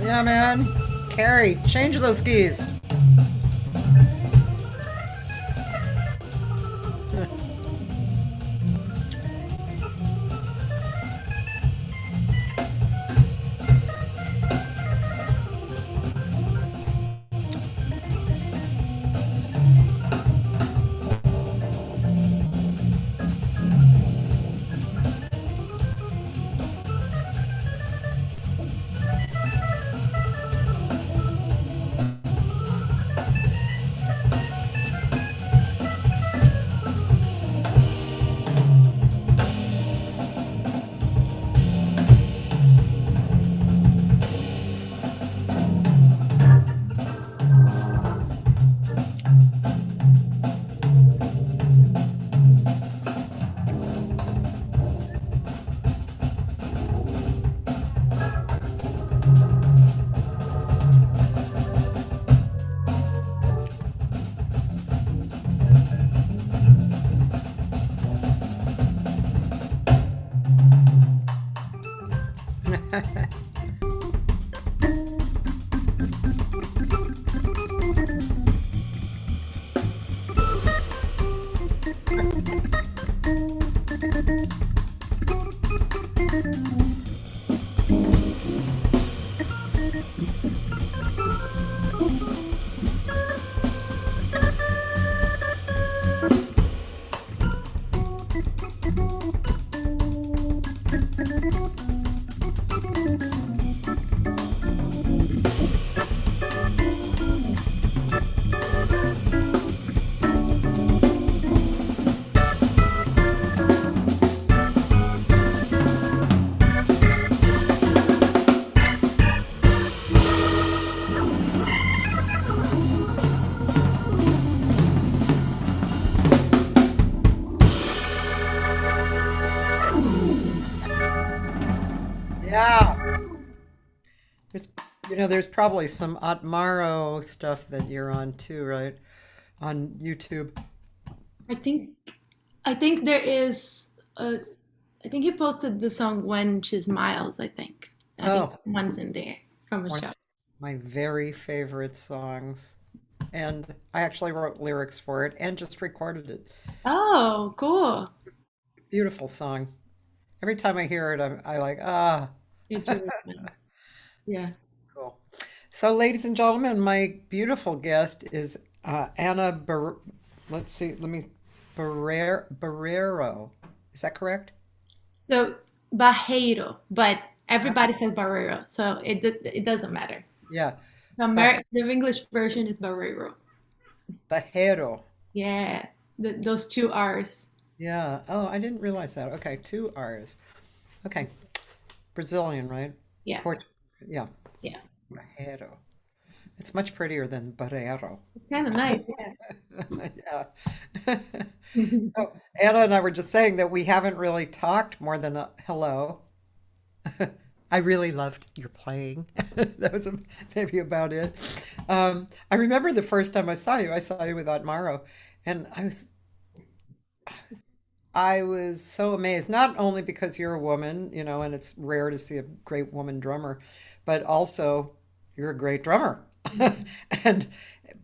Yeah, man. Carrie, change those keys. Yeah. There's, there's probably some Atmaro stuff that you're on too, right? On YouTube. I think I think there is a I think he posted the song When She Smiles, I think. I think Oh, one's in there from a one of show. my very favorite songs. And I actually wrote lyrics for it and just recorded it. Oh, cool. Beautiful song. Every time I hear it, I like, ah, It's really fun. Yeah. cool. So, ladies and gentlemen, my beautiful guest is let's see, let me, Barrero. Is that correct? So Barreiro, but everybody says Barreiro, so it doesn't matter. Yeah. Ba- The English version is Barreiro. Bajero. Yeah, those two R's. Yeah. Oh, I didn't realize that. Okay, two R's. Okay. Brazilian, right? Yeah, Port. Yeah. yeah. Bajero. It's much prettier than Barrero. It's kind of nice. Yeah. Yeah. Oh, Anna and I were just saying that we haven't really talked more than a hello. I really loved your playing. That was maybe about it. I remember the first time I saw you with Aunt Maro, and I was so amazed, not only because you're a woman, and it's rare to see a great woman drummer, but also you're a great drummer. And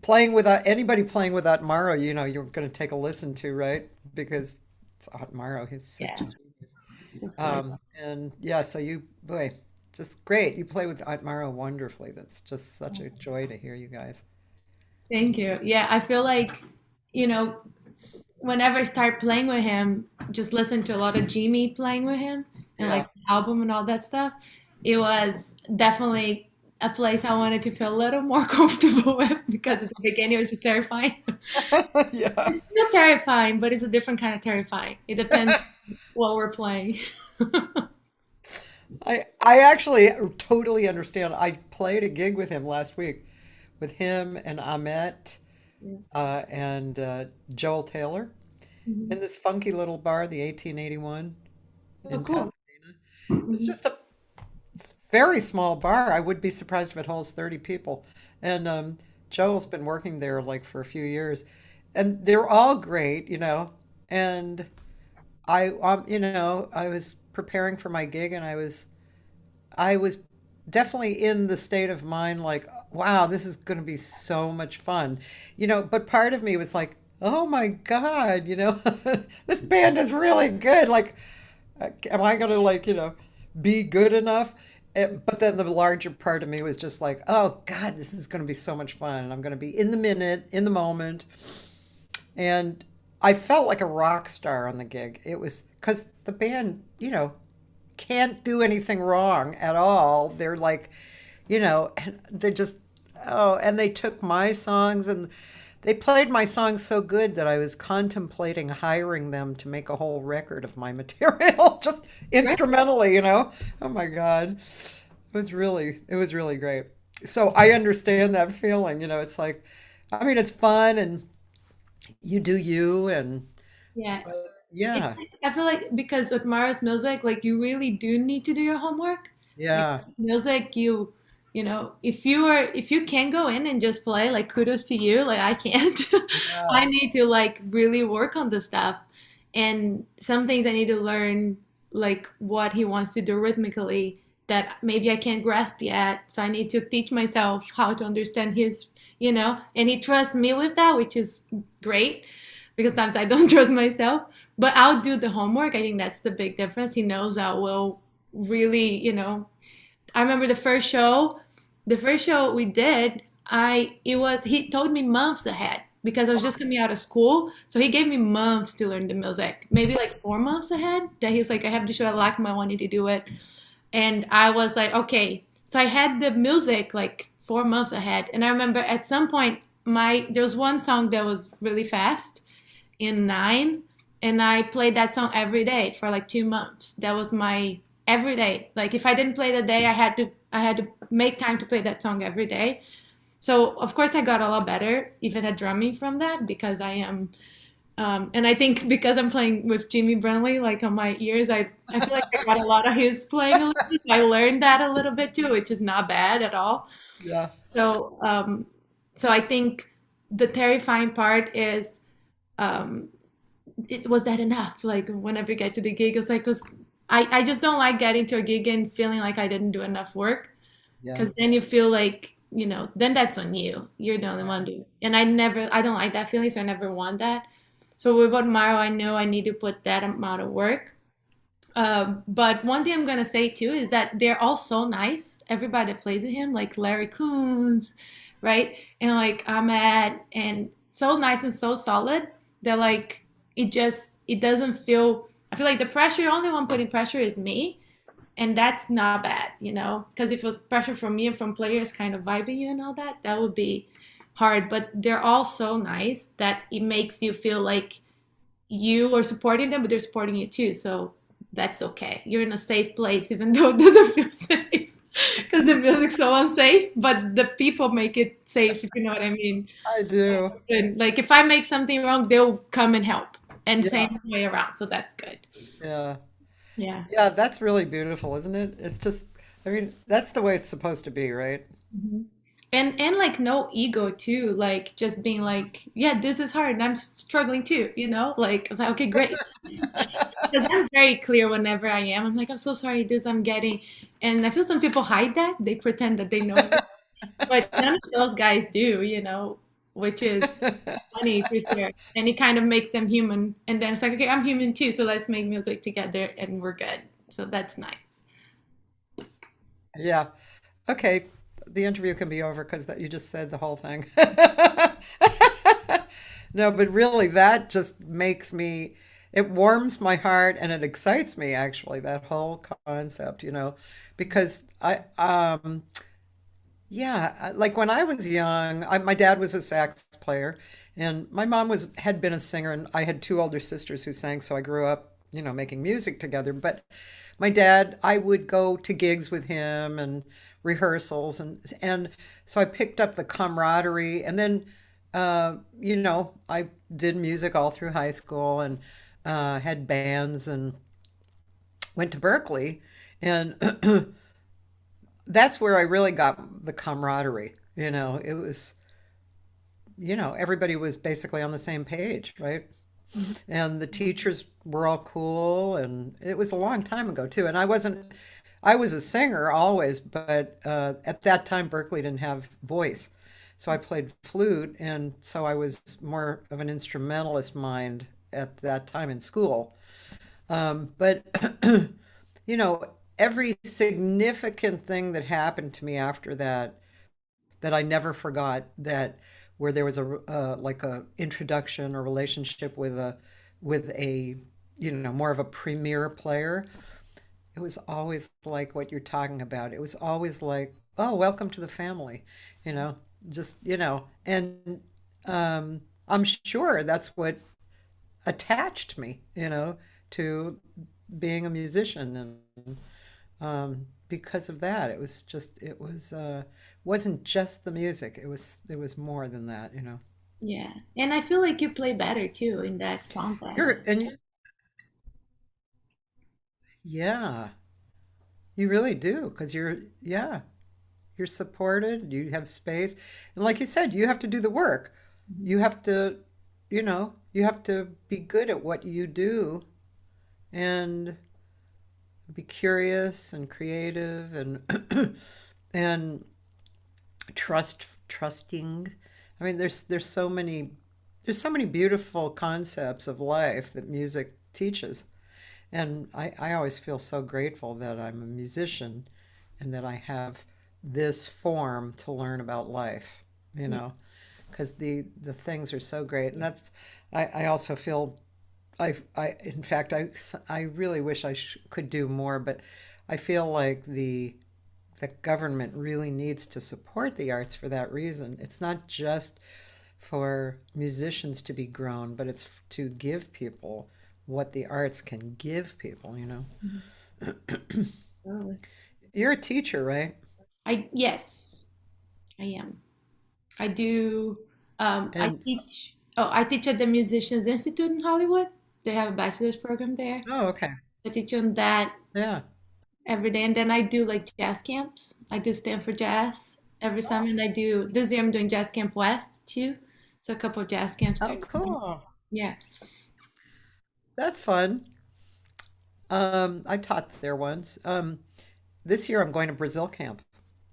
playing without anybody playing without Maro, you're going to take a listen to, right? Because it's Maro, he's such Yeah, a genius. of course. And yeah, so boy, just great. You play with Maro wonderfully. That's just such a joy to hear you guys. Thank you. Yeah, I feel like, you know, whenever I start playing with him, just listen to a lot of Jimmy playing with him and Yeah. like the album and all that stuff. It was definitely a place I wanted to feel a little more comfortable with because at the beginning it was just terrifying. Yeah. It's still terrifying, but it's a different kind of terrifying. It depends what we're playing. I actually totally understand. I played a gig with him last week, with him and Ahmet and Joel Taylor in Mhm. this funky little bar, the 1881 Oh, in cool. Pasadena. It's Mhm. just a very small bar. I would be surprised if it holds 30 people. And Joel's been working there like for a few years, and they're all great, And I was preparing for my gig, and I was definitely in the state of mind like, wow, this is going to be so much fun. But part of me was like, oh my God, this band is really good. Like, am I going to like, be good enough? But then the larger part of me was just like, oh God, this is going to be so much fun. And I'm going to be in the minute, in the moment. And I felt like a rock star on the gig. It was because the band, can't do anything wrong at all. They're like, and they just, oh, and they took my songs and they played my songs so good that I was contemplating hiring them to make a whole record of my material, just Great. instrumentally. Oh my God. It was really great. So I understand that feeling, it's like, I mean, it's fun and you do you and Yeah. It's, yeah, I feel like because with Mara's music, like you really do need to do your homework. Like yeah, music, if you can go in and just play, like kudos to you. Like I can't. yeah, I need to like really work on the stuff, and some things I need to learn, like what he wants to do rhythmically that maybe I can't grasp yet. So I need to teach myself how to understand and he trusts me with that, which is great because sometimes I don't trust myself. But I'll do the homework. I think that's the big difference. He knows I will really. I remember the first show we did, he told me months ahead because I was just coming out of school. So he gave me months to learn the music, maybe like 4 months ahead. That he's like, I have to show I like him, I want you to do it. And I was like, okay. So I had the music like 4 months ahead. And I remember at some point there was one song that was really fast in nine, and I played that song every day for like 2 months. That was my every day. Like if I didn't play the day, I had to make time to play that song every day. So of course I got a lot better even at drumming from that because I am and I think because I'm playing with Jimmy Brunley like on my ears, I feel like I got a lot of his playing a little bit. I learned that a little bit too, which is not bad at all. yeah. So I think the terrifying part is um, it was that enough. Like whenever you get to the gig, it's like, 'cause I just don't like getting to a gig and feeling like I didn't do enough work. Yeah. Because then you feel like, then that's on you. You're the only one doing. And I don't like that feeling, so I never want that. So with Admiro, I know I need to put that amount of work. But one thing I'm gonna say too is that they're all so nice. Everybody that plays with him, like Larry Coons, right? And like Ahmed, and so nice and so solid that like it doesn't feel. I feel like the pressure, only one putting pressure is me, and that's not bad. Because if it was pressure from me and from players kind of vibing you and all that, that would be hard. But they're all so nice that it makes you feel like you are supporting them, but they're supporting you too. So that's okay. You're in a safe place, even though it doesn't feel safe because the music's so unsafe. But the people make it safe, if you know what I mean. I do. And like if I make something wrong, they'll come and help, and Yeah, same way around. So that's good. yeah. Yeah. Yeah, that's really beautiful, isn't it? It's just, I mean, that's the way it's supposed to be, right? Mhm. And like no ego too, like just being like, yeah, this is hard and I'm struggling too, like I was like, okay, great. Because I'm very clear whenever I am. I'm like, I'm so sorry, this I'm getting. And I feel some people hide that. They pretend that they know me. But none of those guys do, which is funny for sure. And it kind of makes them human. And then it's like, okay, I'm human too, so let's make music together and we're good. So that's nice. Yeah. Okay. The interview can be over because that you just said the whole thing. No, but really, that just makes me, it warms my heart and it excites me actually, that whole concept, because yeah, like when I was young, my dad was a sax player and my mom had been a singer and I had two older sisters who sang, so I grew up, making music together. But my dad, I would go to gigs with him and rehearsals and so I picked up the camaraderie and then I did music all through high school and had bands and went to Berklee and that's where I really got the camaraderie. It was, everybody was basically on the same page, right? Mhm. And the teachers were all cool, and it was a long time ago too. And I was a singer always, but at that time, Berkeley didn't have voice. So I played flute, and so I was more of an instrumentalist mind at that time in school. But you know, every significant thing that happened to me after that, that I never forgot, that where there was like a introduction or relationship with a more of a premier player. It was always like what you're talking about. It was always like, oh, welcome to the family, you know, just and I'm sure that's what attached me, to being a musician and because of that, it wasn't just the music. It was more than that. Yeah. And I feel like you play better too in that context. Yeah, you really do because you're supported, you have space, and like you said, you have to do the work. Mhm. You have to, you have to be good at what you do and be curious and creative and and trusting. I mean, there's so many beautiful concepts of life that music teaches. And I always feel so grateful that I'm a musician and that I have this form to learn about life, you Yeah. know, because the things are so great. And I also feel, in fact, I really wish could do more, but I feel like the government really needs to support the arts for that reason. It's not just for musicians to be grown, but it's to give people what the arts can give people. Mhm. Totally. You're a teacher, right? Yes, I am. I do. And I teach at the Musicians Institute in Hollywood. They have a bachelor's program there. oh, okay. So I teach on that Yeah. every day. And then I do like jazz camps. I do Stanford Jazz every summer. And this year I'm doing Jazz Camp West too. So a couple of jazz camps Oh, there. cool. Yeah. That's fun. I taught there once. This year I'm going to Brazil camp.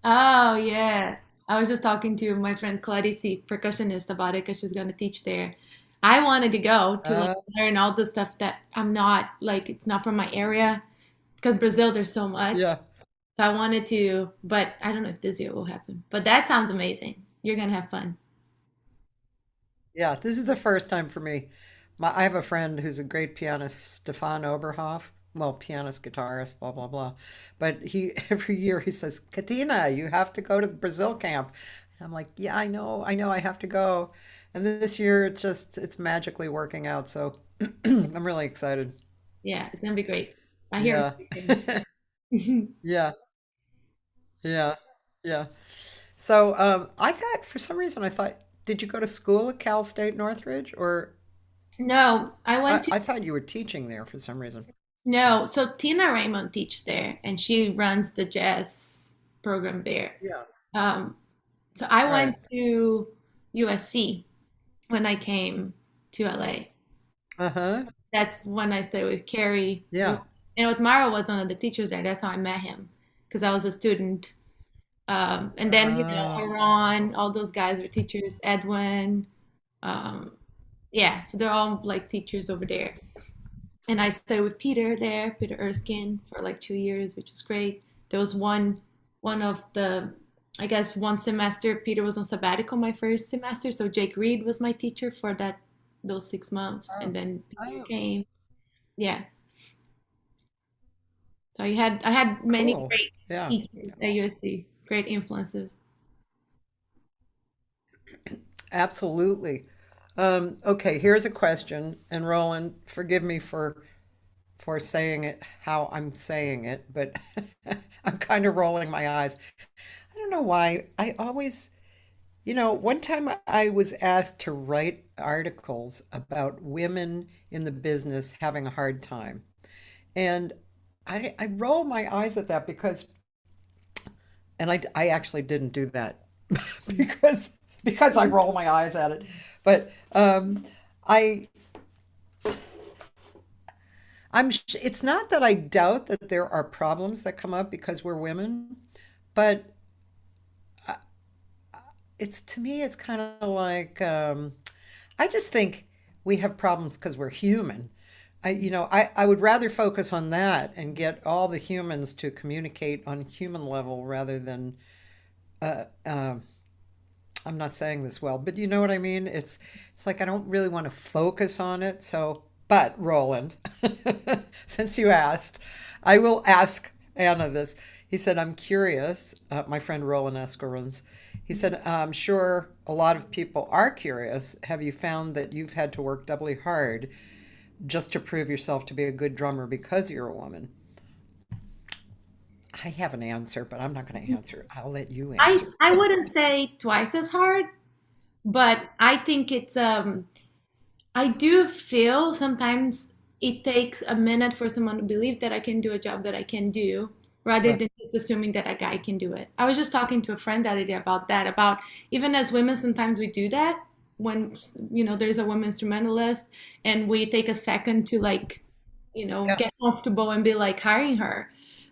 Oh, yeah. I was just talking to my friend Clarice, percussionist, about it because she's going to teach there. I wanted to go to like Uh, learn all the stuff that I'm not like it's not from my area because Brazil there's so much. yeah. So I wanted to, but I don't know if this year will happen. But that sounds amazing. You're gonna have fun. Yeah. This is the first time for me. I have a friend who's a great pianist, Stefan Oberhoff. Well, pianist, guitarist, blah blah blah. But he every year he says, "Katina, you have to go to the Brazil camp." And I'm like, "Yeah, I know, I have to go." And this year it's magically working out. So I'm really excited. Yeah, it's gonna be great. I hear Yeah, amazing things. yeah, yeah, yeah. So I thought for some reason I thought, did you go to school at Cal State Northridge, or No, I I, went to I thought you were teaching there for some reason? no. So Tina Raymond teaches there, and she runs the jazz program there. Yeah. Um, So I Right. went to USC when I came to LA. Uh-huh. That's when I stayed with Carrie. Yeah. And with Mara was one of the teachers there. That's how I met him because I was a student. And then, Uh, Aaron, all those guys were teachers, Edwin. Um, yeah, so they're all like teachers over there. And I stayed with Peter there, Peter Erskine, for like 2 years, which was great. There was one of the, I guess, one semester. Peter was on sabbatical my first semester, so Jake Reed was my teacher for those 6 months, and oh, then Peter oh, came. Yeah, so I had many cool. great Yeah. teachers at USC, great influences. Absolutely. Okay, here's a question, and Roland, forgive me for saying it how I'm saying it, but I'm kind of rolling my eyes. I don't know why. I always, one time I was asked to write articles about women in the business having a hard time. And I roll my eyes at that because, and I actually didn't do that because I roll my eyes at it. But I it's not that I doubt that there are problems that come up because we're women, but it's to me it's kind of like I just think we have problems because we're human. I would rather focus on that and get all the humans to communicate on human level rather than uh, uh, I'm not saying this well, but you know what I mean? It's like I don't really want to focus on it. So, but Roland, since you asked, I will ask Anna this. He said, "I'm curious." My friend Roland Escarins. He said, "I'm sure a lot of people are curious. Have you found that you've had to work doubly hard just to prove yourself to be a good drummer because you're a woman?" I have an answer, but I'm not going to answer. I'll let you I answer. I wouldn't say twice as hard, but I think it's I do feel sometimes it takes a minute for someone to believe that I can do a job that I can do rather Right. than just assuming that a guy can do it. I was just talking to a friend the other day about that, about even as women, sometimes we do that when, there's a woman instrumentalist and we take a second to like, Yeah. get comfortable and be like hiring her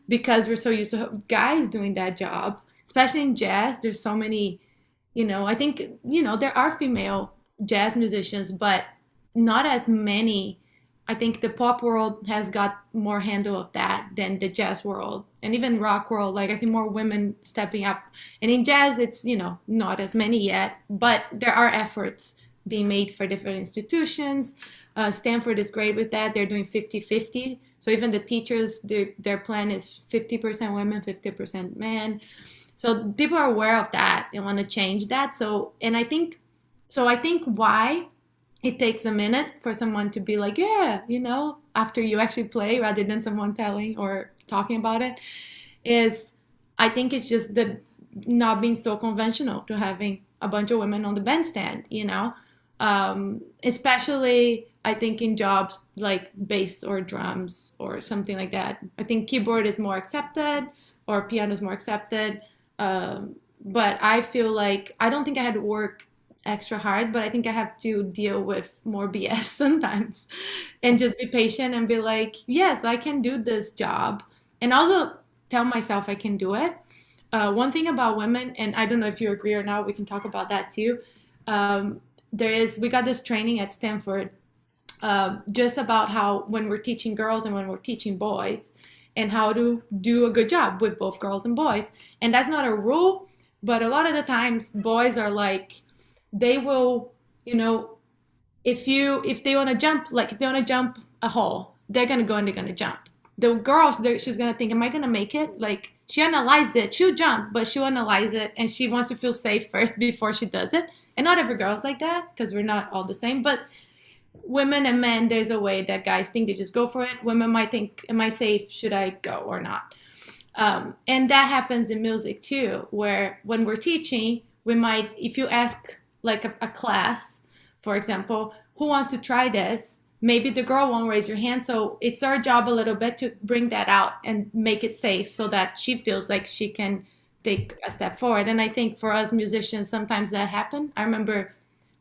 because we're so used to guys doing that job, especially in jazz. There's so many, I think, there are female jazz musicians, but not as many. I think the pop world has got more handle of that than the jazz world and even rock world. Like I see more women stepping up. And in jazz, it's, not as many yet, but there are efforts being made for different institutions. Stanford is great with that. They're doing 50-50. So even the teachers, their plan is 50% women, 50% men. So people are aware of that and want to change that. So I think why it takes a minute for someone to be like, yeah, after you actually play rather than someone telling or talking about it is I think it's just the not being so conventional to having a bunch of women on the bandstand. Especially I think in jobs like bass or drums or something like that. I think keyboard is more accepted or piano is more accepted. But I feel like I don't think I had to work extra hard, but I think I have to deal with more BS sometimes and just be patient and be like, yes, I can do this job. And also tell myself I can do it. One thing about women, and I don't know if you agree or not, we can talk about that too. We got this training at Stanford just about how when we're teaching girls and when we're teaching boys and how to do a good job with both girls and boys. And that's not a rule, but a lot of the times boys are like, they will, if they want to jump, like if they want to jump a hole, they're going to go and they're going to jump. The girl, she's going to think, am I going to make it? Like she analyzes it. She'll jump, but she'll analyze it and she wants to feel safe first before she does it. And not every girl's like that because we're not all the same. But women and men, there's a way that guys think they just go for it. Women might think, am I safe? Should I go or not? And that happens in music too, where when we're teaching, we might, if you ask like a class, for example, who wants to try this? Maybe the girl won't raise your hand. So it's our job a little bit to bring that out and make it safe so that she feels like she can take a step forward. And I think for us musicians, sometimes that happen. I remember,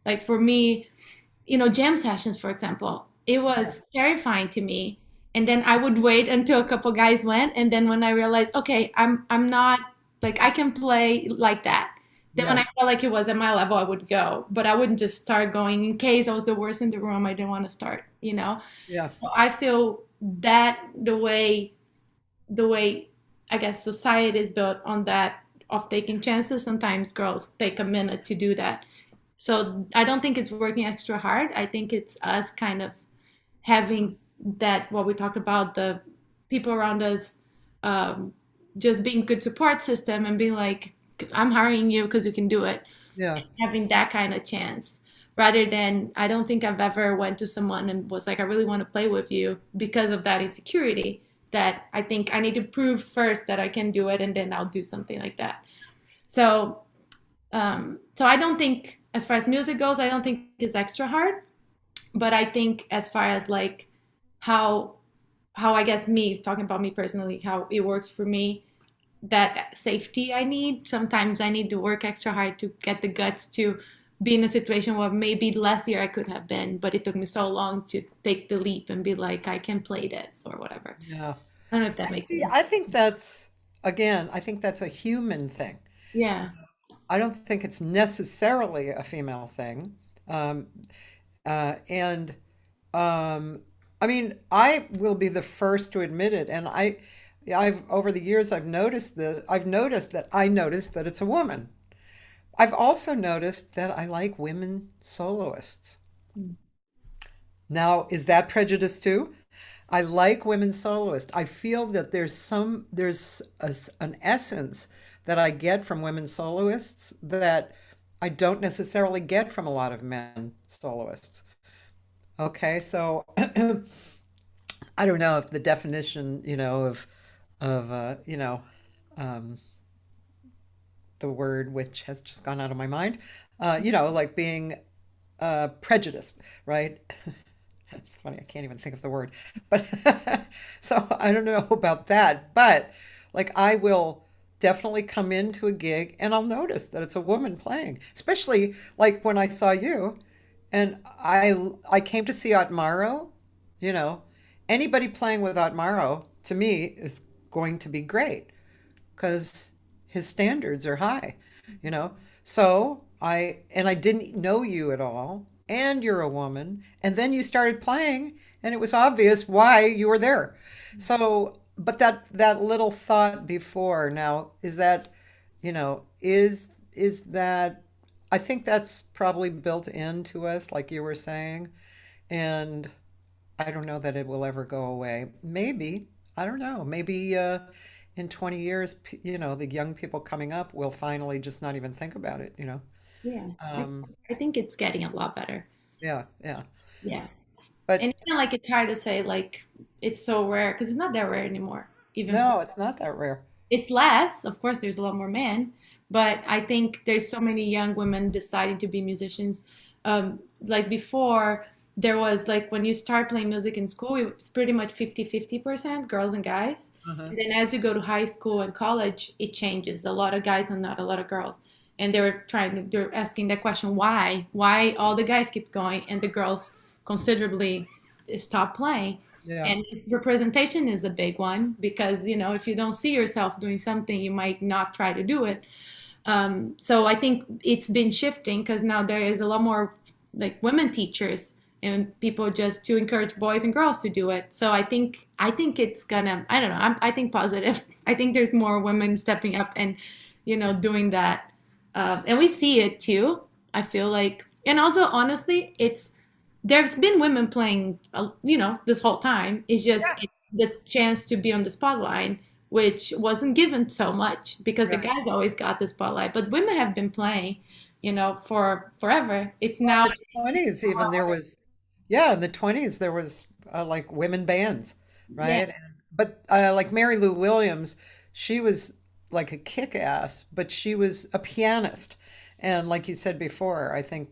like for me, jam sessions, for example, it was terrifying to me. And then I would wait until a couple guys went, and then when I realized, okay, I'm not like I can play like that. Then when Yeah. I felt like it was at my level, I would go, but I wouldn't just start going in case I was the worst in the room. I didn't want to start. Yeah. So I feel that the way I guess society is built on that of taking chances, sometimes girls take a minute to do that. So I don't think it's working extra hard. I think it's us kind of having that what we talked about, the people around us, um, just being good support system and being like, I'm hiring you because you can do it, Yeah. having that kind of chance rather than I don't think I've ever went to someone and was like, I really want to play with you because of that insecurity that I think I need to prove first that I can do it and then I'll do something like that. So so I don't think as far as music goes, I don't think it's extra hard, but I think as far as like how how I guess me talking about me personally, how it works for me, that safety I need. Sometimes I need to work extra hard to get the guts to be in a situation where maybe last year I could have been, but it took me so long to take the leap and be like, I can play this or whatever. Yeah. I don't know if that makes See, sense. I think that's, again, I think that's a human thing. Yeah. I don't think it's necessarily a female thing. Um, and I mean, I will be the first to admit it. And I've over the years I've noticed that it's a woman. I've also noticed that I like women soloists. Now, is that prejudice too? I like women soloists. I feel that an essence that I get from women soloists that I don't necessarily get from a lot of men soloists. Okay, so I don't know if the definition, of um, the word which has just gone out of my mind, like being prejudiced, right? It's funny, I can't even think of the word. But so I don't know about that. But like I will definitely come into a gig and I'll notice that it's a woman playing, especially like when I saw you and I came to see Otmaro, you know, anybody playing with Otmaro to me is going to be great because his standards are high, you know. So I didn't know you at all, and you're a woman, and then you started playing, and it was obvious why you were there. So, but that little thought before now is that, is that I think that's probably built into us, like you were saying, and I don't know that it will ever go away. Maybe, I don't know. Maybe in 20 years, the young people coming up will finally just not even think about it. Yeah. I, Um, I think it's getting a lot better. yeah, yeah. Yeah. And But even like it's hard to say like it's so rare because it's not that rare anymore. Even for no, it's not that rare. it's less, of course, there's a lot more men, but I think there's so many young women deciding to be musicians. Like before, there was like when you start playing music in school, it's pretty much 50-50% girls and guys. Uh-huh. And then as you go to high school and college, it changes. A lot of guys and not a lot of girls. And they're asking that question, why? Why all the guys keep going and the girls considerably stop playing? Yeah, And representation is a big one because, if you don't see yourself doing something, you might not try to do it. So I think it's been shifting because now there is a lot more like women teachers and people just to encourage boys and girls to do it. So I think it's gonna, I don't know, I think positive. I think there's more women stepping up and, doing that. And we see it too. I feel like, and also honestly, there's been women playing, this whole time. It's just the chance to be on the spotlight, which wasn't given so much because the yeah. guys always got the spotlight. But women have been playing, for forever. It's Well, in now, the 20s even there was, yeah, in the 20s there was like women bands, yeah, right? But like Mary Lou Williams, she was like a kick-ass, but she was a pianist. And like you said before, I think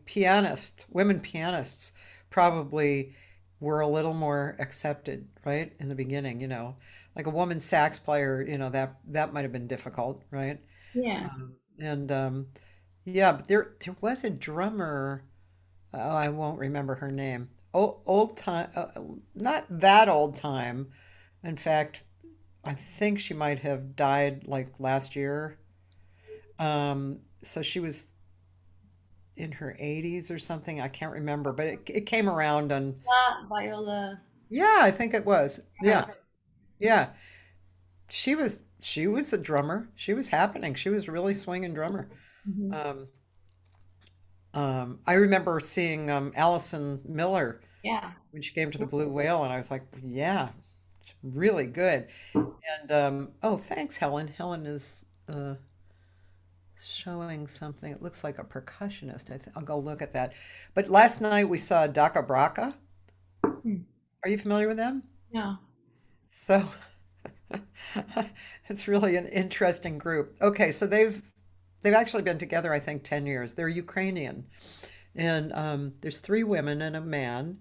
women pianists probably were a little more accepted, right? In the beginning, like a woman sax player, that might have been difficult, right? Yeah. And yeah, but there was a drummer. Oh, I won't remember her name. Old time, not that old time. In fact, I think she might have died like last year. So she was in her 80s or something. I can't remember, but it came around on, Viola. yeah, I think it was. Yeah. Okay. Yeah. She was a drummer. She was happening. She was really swinging drummer. Mhm. Um, I remember seeing Allison Miller Yeah. when she came to the Blue Whale, and I was like, yeah, really good. And oh, thanks, Helen. Helen is showing something. It looks like a percussionist. I'll go look at that. But last night we saw Daka Braka. Hmm. Are you familiar with them? Yeah. So it's really an interesting group. Okay, so they've actually been together, I think, 10 years. They're Ukrainian. And there's three women and a man.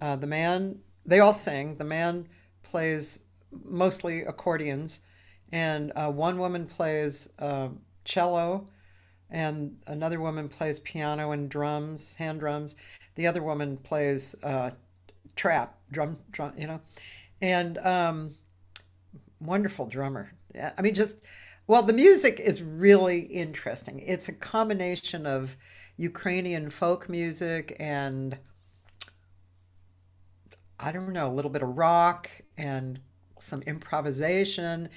The man, they all sing. The man plays mostly accordions, and one woman plays cello, and another woman plays piano and drums, hand drums. The other woman plays trap, drum, and wonderful drummer. Yeah, I mean, just, well, the music is really interesting. It's a combination of Ukrainian folk music and I don't know, a little bit of rock and some improvisation.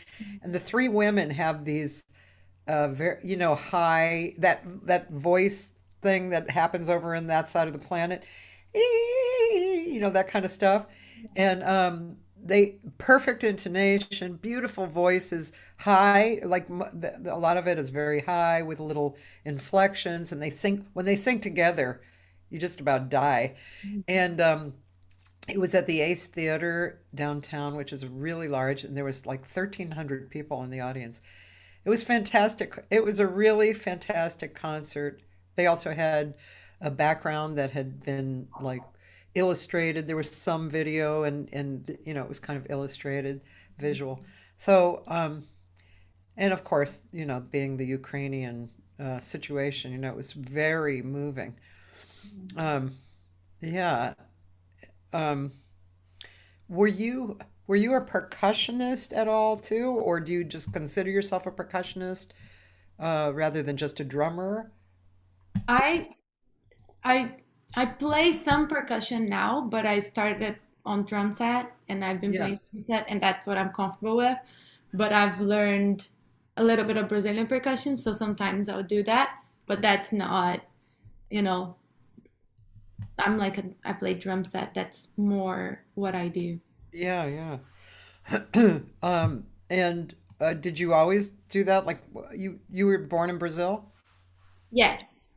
And the three women have these very, high that voice thing that happens over in that side of the planet, that kind of stuff. And they perfect intonation, beautiful voices, high, like a lot of it is very high with little inflections, and they sing when they sing together, you just about die. And it was at the Ace Theater downtown, which is really large, and there was like 1,300 people in the audience. It was fantastic. It was a really fantastic concert. They also had a background that had been like illustrated. There was some video and it was kind of illustrated visual. So, and of course, being the Ukrainian situation, it was very moving. Um, yeah. Um, were you a percussionist at all too, or do you just consider yourself a percussionist rather than just a drummer? I I I play some percussion now, but I started on drum set and I've been Yeah. playing drum set and that's what I'm comfortable with. But I've learned a little bit of Brazilian percussion, so sometimes I'll do that. But that's not, you know, I play drum set. That's more what I do. Yeah, yeah. And did you always do that? Like you were born in Brazil? Yes.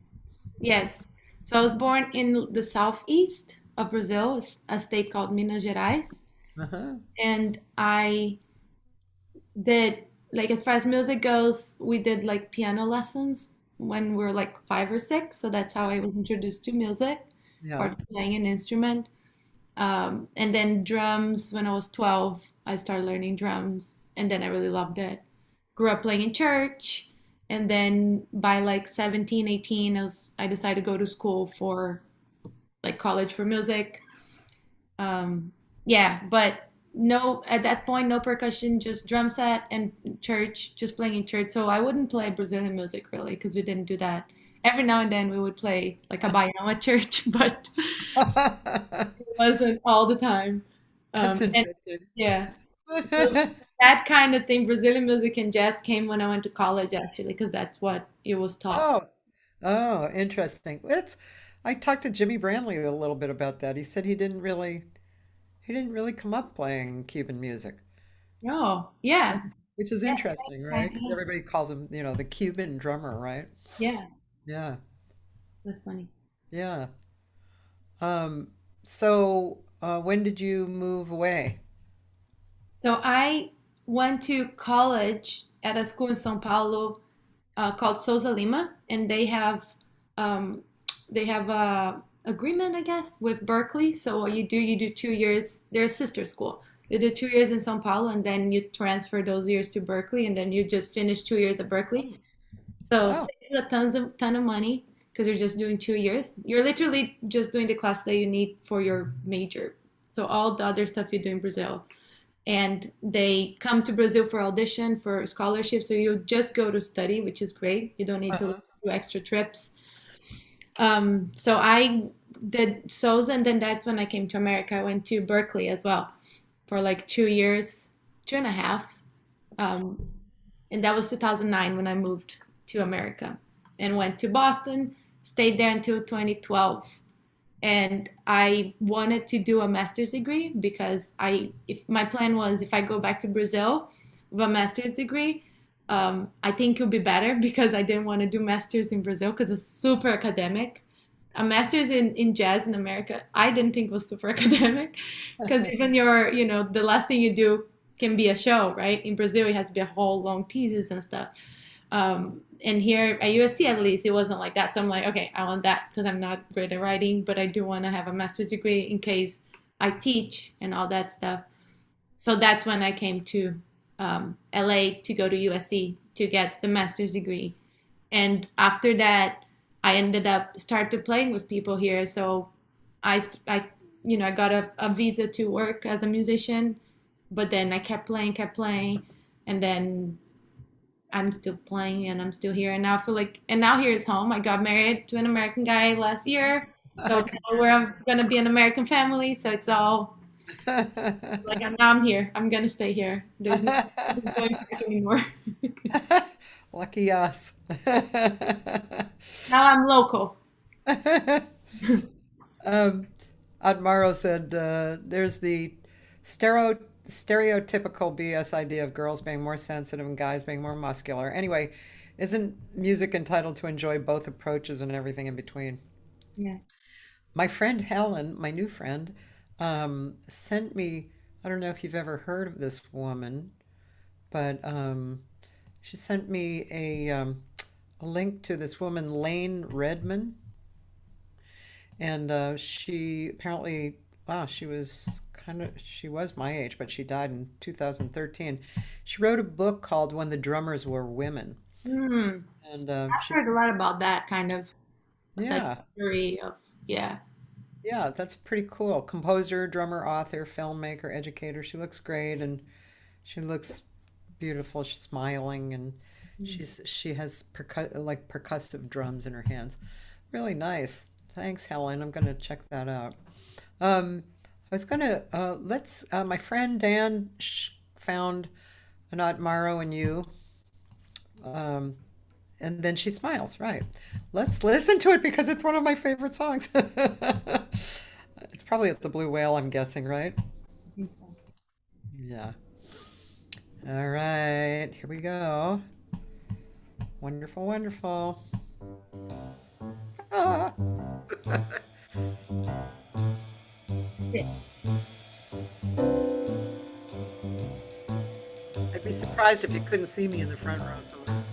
Yes. So I was born in the southeast of Brazil, a state called Minas Gerais. Uh-huh. And I did, like, as far as music goes, we did like piano lessons when we were like 5 or 6. So that's how I was introduced to music Yeah. or playing an instrument. And then drums, when I was 12, I started learning drums. And then I really loved it. Grew up playing in church. And then by like 17, 18, I decided to go to school for like college for music. Yeah, but no, at that point, no percussion, just drum set and church, just playing in church. So I wouldn't play Brazilian music really because we didn't do that. Every now and then we would play like a baião at church, but it wasn't all the time. That's And interesting. yeah, so that kind of thing, Brazilian music and jazz came when I went to college actually, because that's what it was taught. Oh, oh, interesting. I talked to Jimmy Brantley a little bit about that. He said he didn't really come up playing Cuban music, Oh, yeah, which is yeah, interesting, yeah, right? Because everybody calls him, the Cuban drummer, right? yeah, Yeah, that's funny. yeah. Um, so when did you move away? So I went to college at a school in São Paulo called Souza Lima, and um, they have a agreement, I guess, with Berkeley. So what you do 2 years. They're a sister school. You do 2 years in São Paulo, and then you transfer those years to Berkeley, and then you just finish 2 years at Berkeley. So Oh, saves a ton of money because you're just doing 2 years. You're literally just doing the class that you need for your major. So all the other stuff you do in Brazil. And they come to Brazil for audition, for scholarship. So you just go to study, which is great. You don't need to uh-huh. do extra trips. So I did SOS, and then that's when I came to America. I went to Berkeley as well for like 2 years, 2.5. Um, and that was 2009 when I moved to America and went to Boston, stayed there until 2012. And I wanted to do a master's degree because if my plan was if I go back to Brazil with a master's degree, I think it would be better because I didn't want to do masters in Brazil because it's super academic. A master's in jazz in America, I didn't think was super academic because even the last thing you do can be a show, right? In Brazil, it has to be a whole long thesis and stuff. And here at USC, at least, it wasn't like that. So I'm like, okay, I want that because I'm not great at writing, but I do want to have a master's degree in case I teach and all that stuff. So that's when I came to LA to go to USC to get the master's degree. And after that, I ended up started playing with people here. So I got a visa to work as a musician, but then I kept playing, and then I'm still playing and I'm still here. And now I feel like, and now here is home. I got married to an American guy last year. So now we're going to be an American family. So it's all like, now I'm here. I'm going to stay here. There's no going back anymore. Lucky us. Now I'm local. Um, Admaro said there's the stereotypical BS idea of girls being more sensitive and guys being more muscular. Anyway, isn't music entitled to enjoy both approaches and everything in between? Yeah. My friend Helen, my new friend, sent me, I don't know if you've ever heard of this woman, but she sent me a link to this woman, Lane Redman. And she apparently, wow, she was my age, but she died in 2013. She wrote a book called When the Drummers Were Women. Hmm. And I've heard a lot about that kind of that yeah, theory of, yeah. yeah, that's pretty cool. Composer, drummer, author, filmmaker, educator. She looks great and she looks beautiful. She's smiling and she has percussive drums in her hands. Really nice. Thanks, Helen. I'm gonna check that out. I was gonna let's. My friend Dan found an Admiro in you, um, and then she smiles. Right. Let's listen to it because it's one of my favorite songs. It's probably at the Blue Whale, I'm guessing, right? I think so. Yeah. All right. Here we go. Wonderful, wonderful. Ah. Yeah. I'd be surprised if you couldn't see me in the front row somewhere.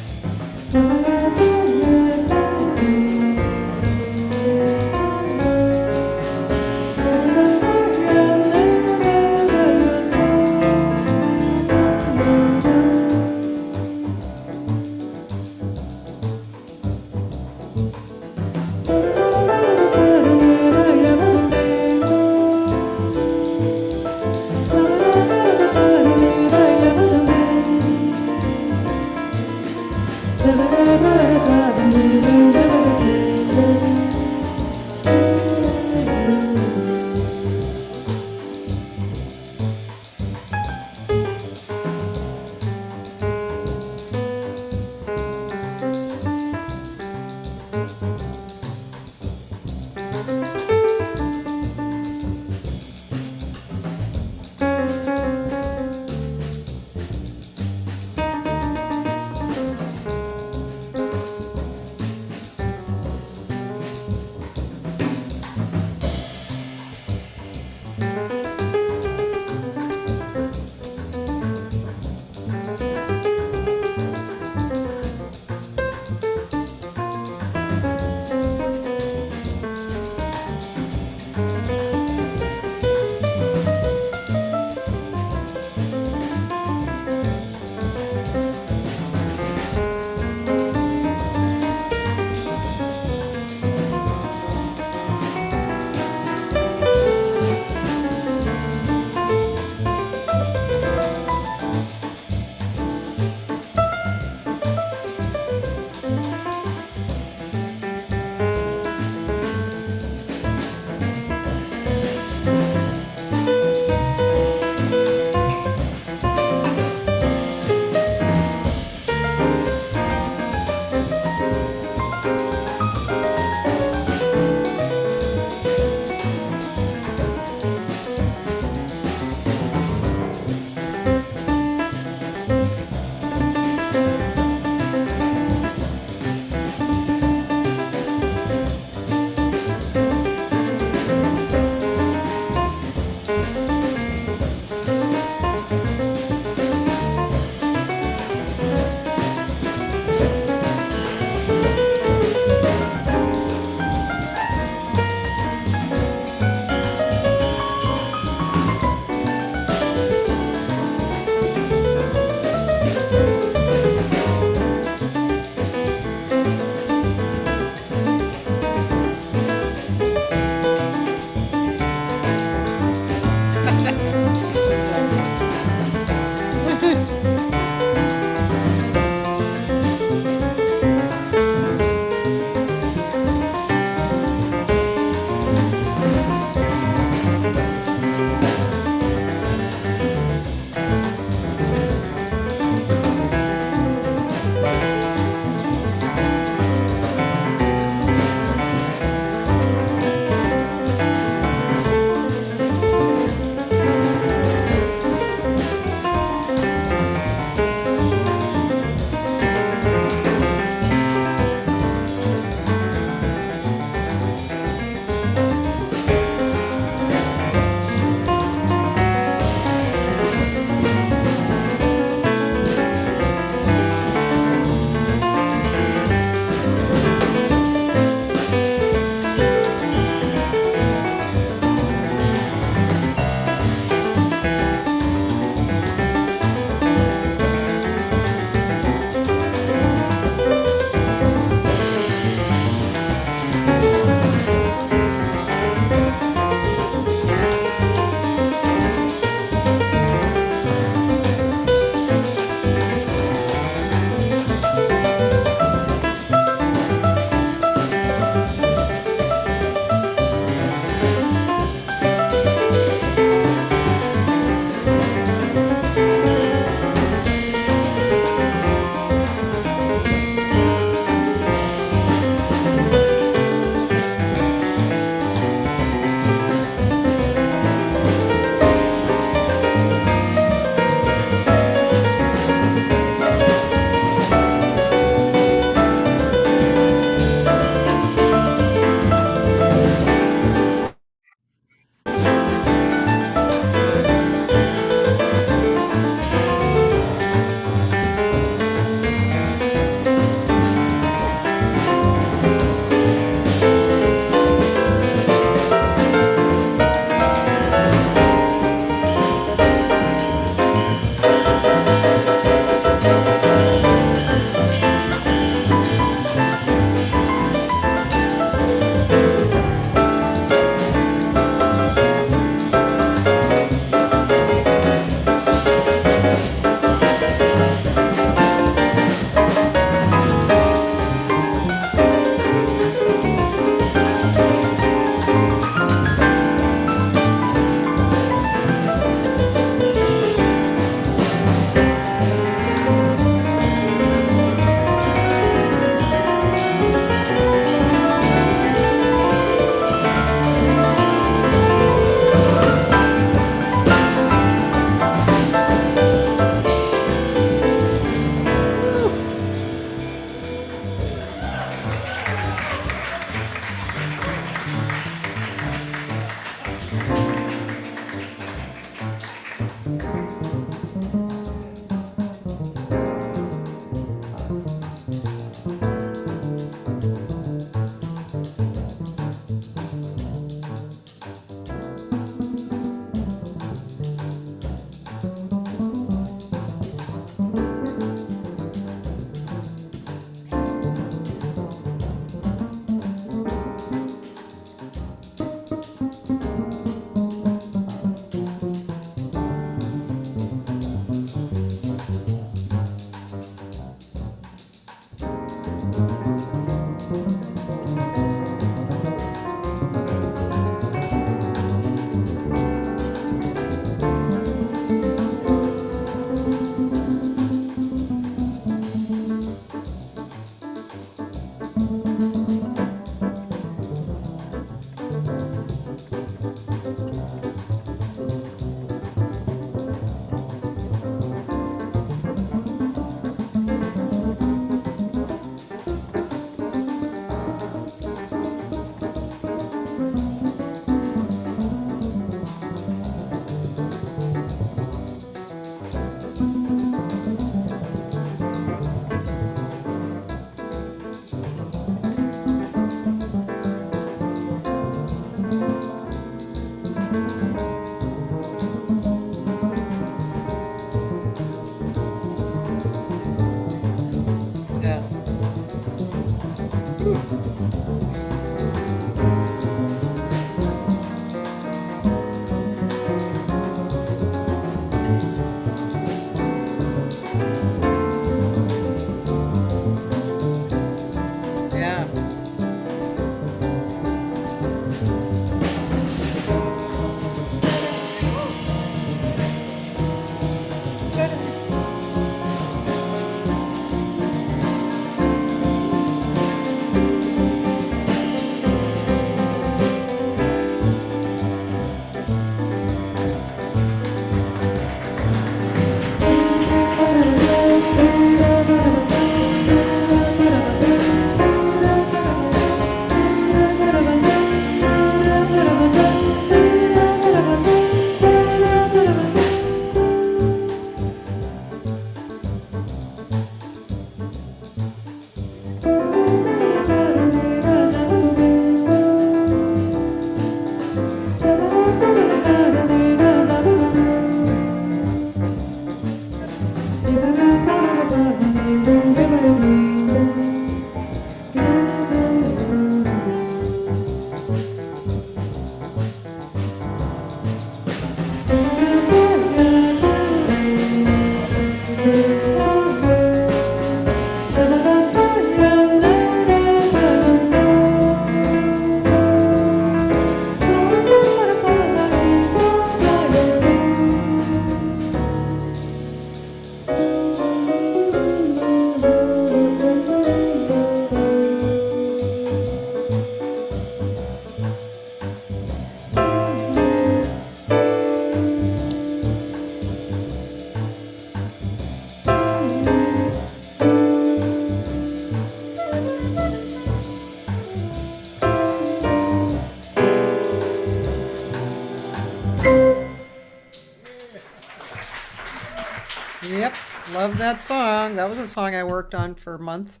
Love that song. That was a song I worked on for months,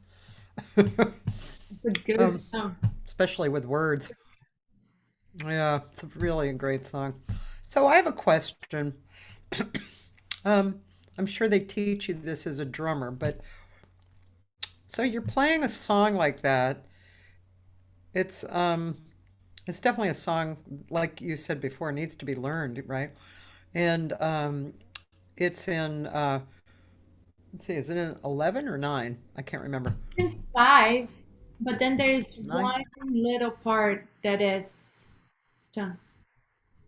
It's a good um, song. especially with words. Yeah, it's really a great song. So I have a question. Um, I'm sure they teach you this as a drummer, but so you're playing a song like that. It's it's definitely a song like you said before, needs to be learned, right? And it's in let's see, is it in 11 or 9? I can't remember. It's five, but then there is 9 one little part that is dun,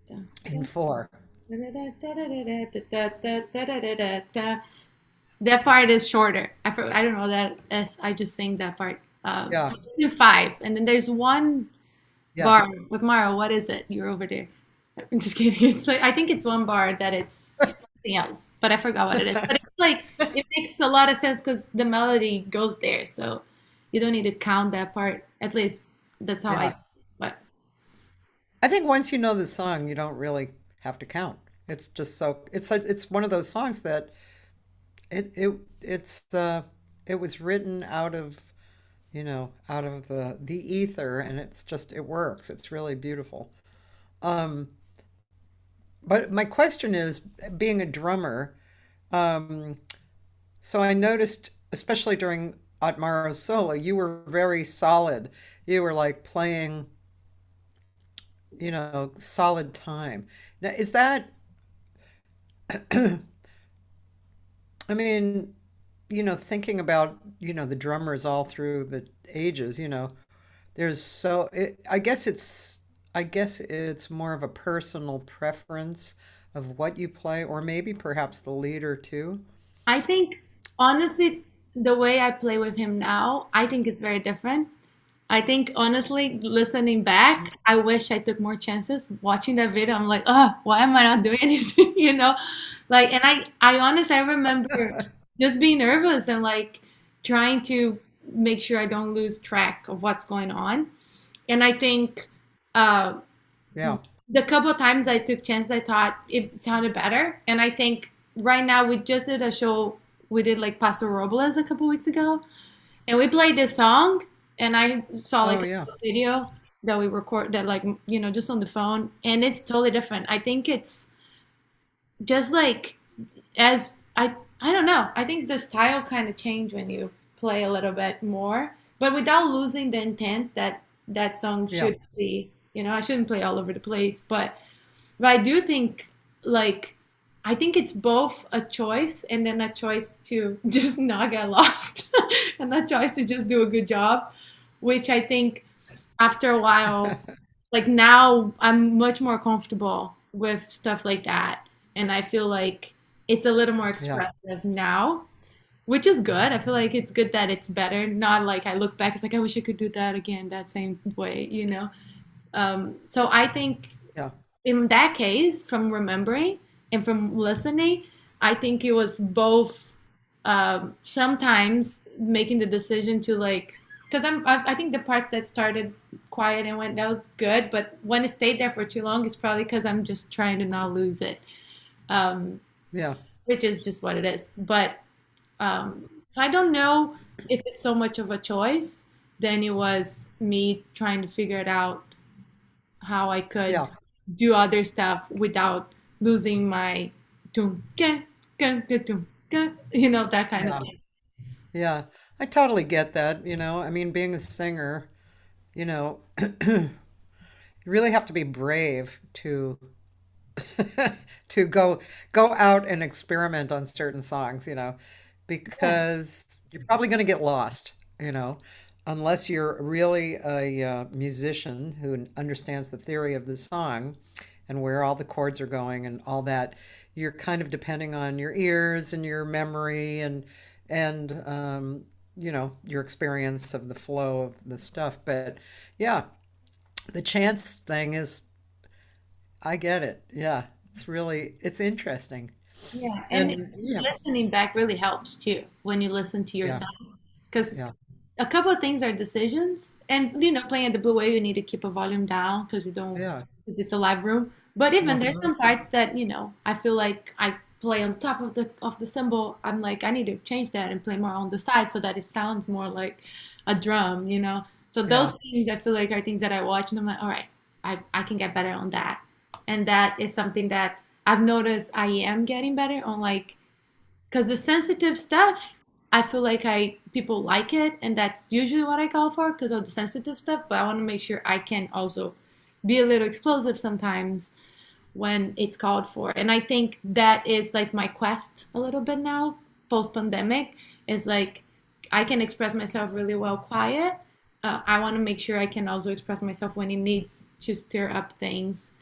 dun, and dun, 4. da-da-da-da-da-da-da-da-da-da-da. That part is shorter. I don't know that as I just sing that part. Yeah. It's in five, and then there's one Yeah. bar with Mara. What is it? You're over there. I'm just kidding. It's like I think it's one bar that it's something else, but I forgot what it is. But it's like it makes a lot of sense because the melody goes there, so you don't need to count that part. At least that's how I. Yeah. But I think once you know the song, you don't really have to count. It's just so it's one of those songs that it's it was written out of, out of the ether, and it's just it works. It's really beautiful. Um, but my question is, being a drummer, um, so I noticed, especially during Atmaro's solo, you were very solid. You were like playing, solid time. Now, is that, I mean, thinking about, the drummers all through the ages, there's I guess it's more of a personal preference of what you play, or maybe perhaps the leader too. I think honestly, the way I play with him now, I think it's very different. I think honestly, listening back, I wish I took more chances. Watching that video, I'm like, oh, why am I not doing anything? Like, and I honestly, I remember just being nervous and like trying to make sure I don't lose track of what's going on. And I think uh, Yeah. the couple of times I took chance, I thought it sounded better. And I think right now we just did a show. We did like Paso Robles a couple weeks ago, and we played this song, and I saw Oh like yeah. a video that we record that like just on the phone, and it's totally different. I think it's just like as I don't know. I think the style kind of change when you play a little bit more, but without losing the intent that that song Yeah. should be. I shouldn't play all over the place, but I do think like I think it's both a choice and then a choice to just not get lost and a choice to just do a good job, which I think after a while, like now I'm much more comfortable with stuff like that. And I feel like it's a little more Yeah. expressive now, which is good. I feel like it's good that it's better. Not like I look back, it's like I wish I could do that again, that same way. So I think Yeah. in that case, from remembering and from listening, I think it was both sometimes making the decision to like, because I think the parts that started quiet and went, that was good, but when it stayed there for too long, it's probably because I'm just trying to not lose it, um, Yeah. which is just what it is. But so I don't know if it's so much of a choice than it was me trying to figure it out how I could Yeah. do other stuff without losing my dum, ga, ga, ga, dum, ga, that kind of Yeah. thing. Yeah. I totally get that, I mean, being a singer, you really have to be brave to to go out and experiment on certain songs, Yeah. because you're probably going to get lost, unless you're really a musician who understands the theory of the song and where all the chords are going and all that. You're kind of depending on your ears and your memory and your experience of the flow of the stuff. But yeah, the chance thing is, I get it. Yeah, it's interesting. Yeah. And And yeah, listening back really helps too when you listen to yeah, yourself. Because yeah, a couple of things are decisions. And, playing at the Blue Wave, you need to keep a volume down because you don't, yeah. because it's a live room. But even there's Mhm. some parts that, I feel like I play on the top of the cymbal, I'm like, I need to change that and play more on the side so that it sounds more like a drum, you know? So those Yeah. things I feel like are things that I watch and I'm like, all right, I can get better on that. And that is something that I've noticed I am getting better on, like, because the sensitive stuff, I feel like I people like it, and that's usually what I call for because of the sensitive stuff. But I want to make sure I can also be a little explosive sometimes when it's called for. And I think that is like my quest a little bit now, post pandemic, is like I can express myself really well quiet. I want to make sure I can also express myself when it needs to stir up things.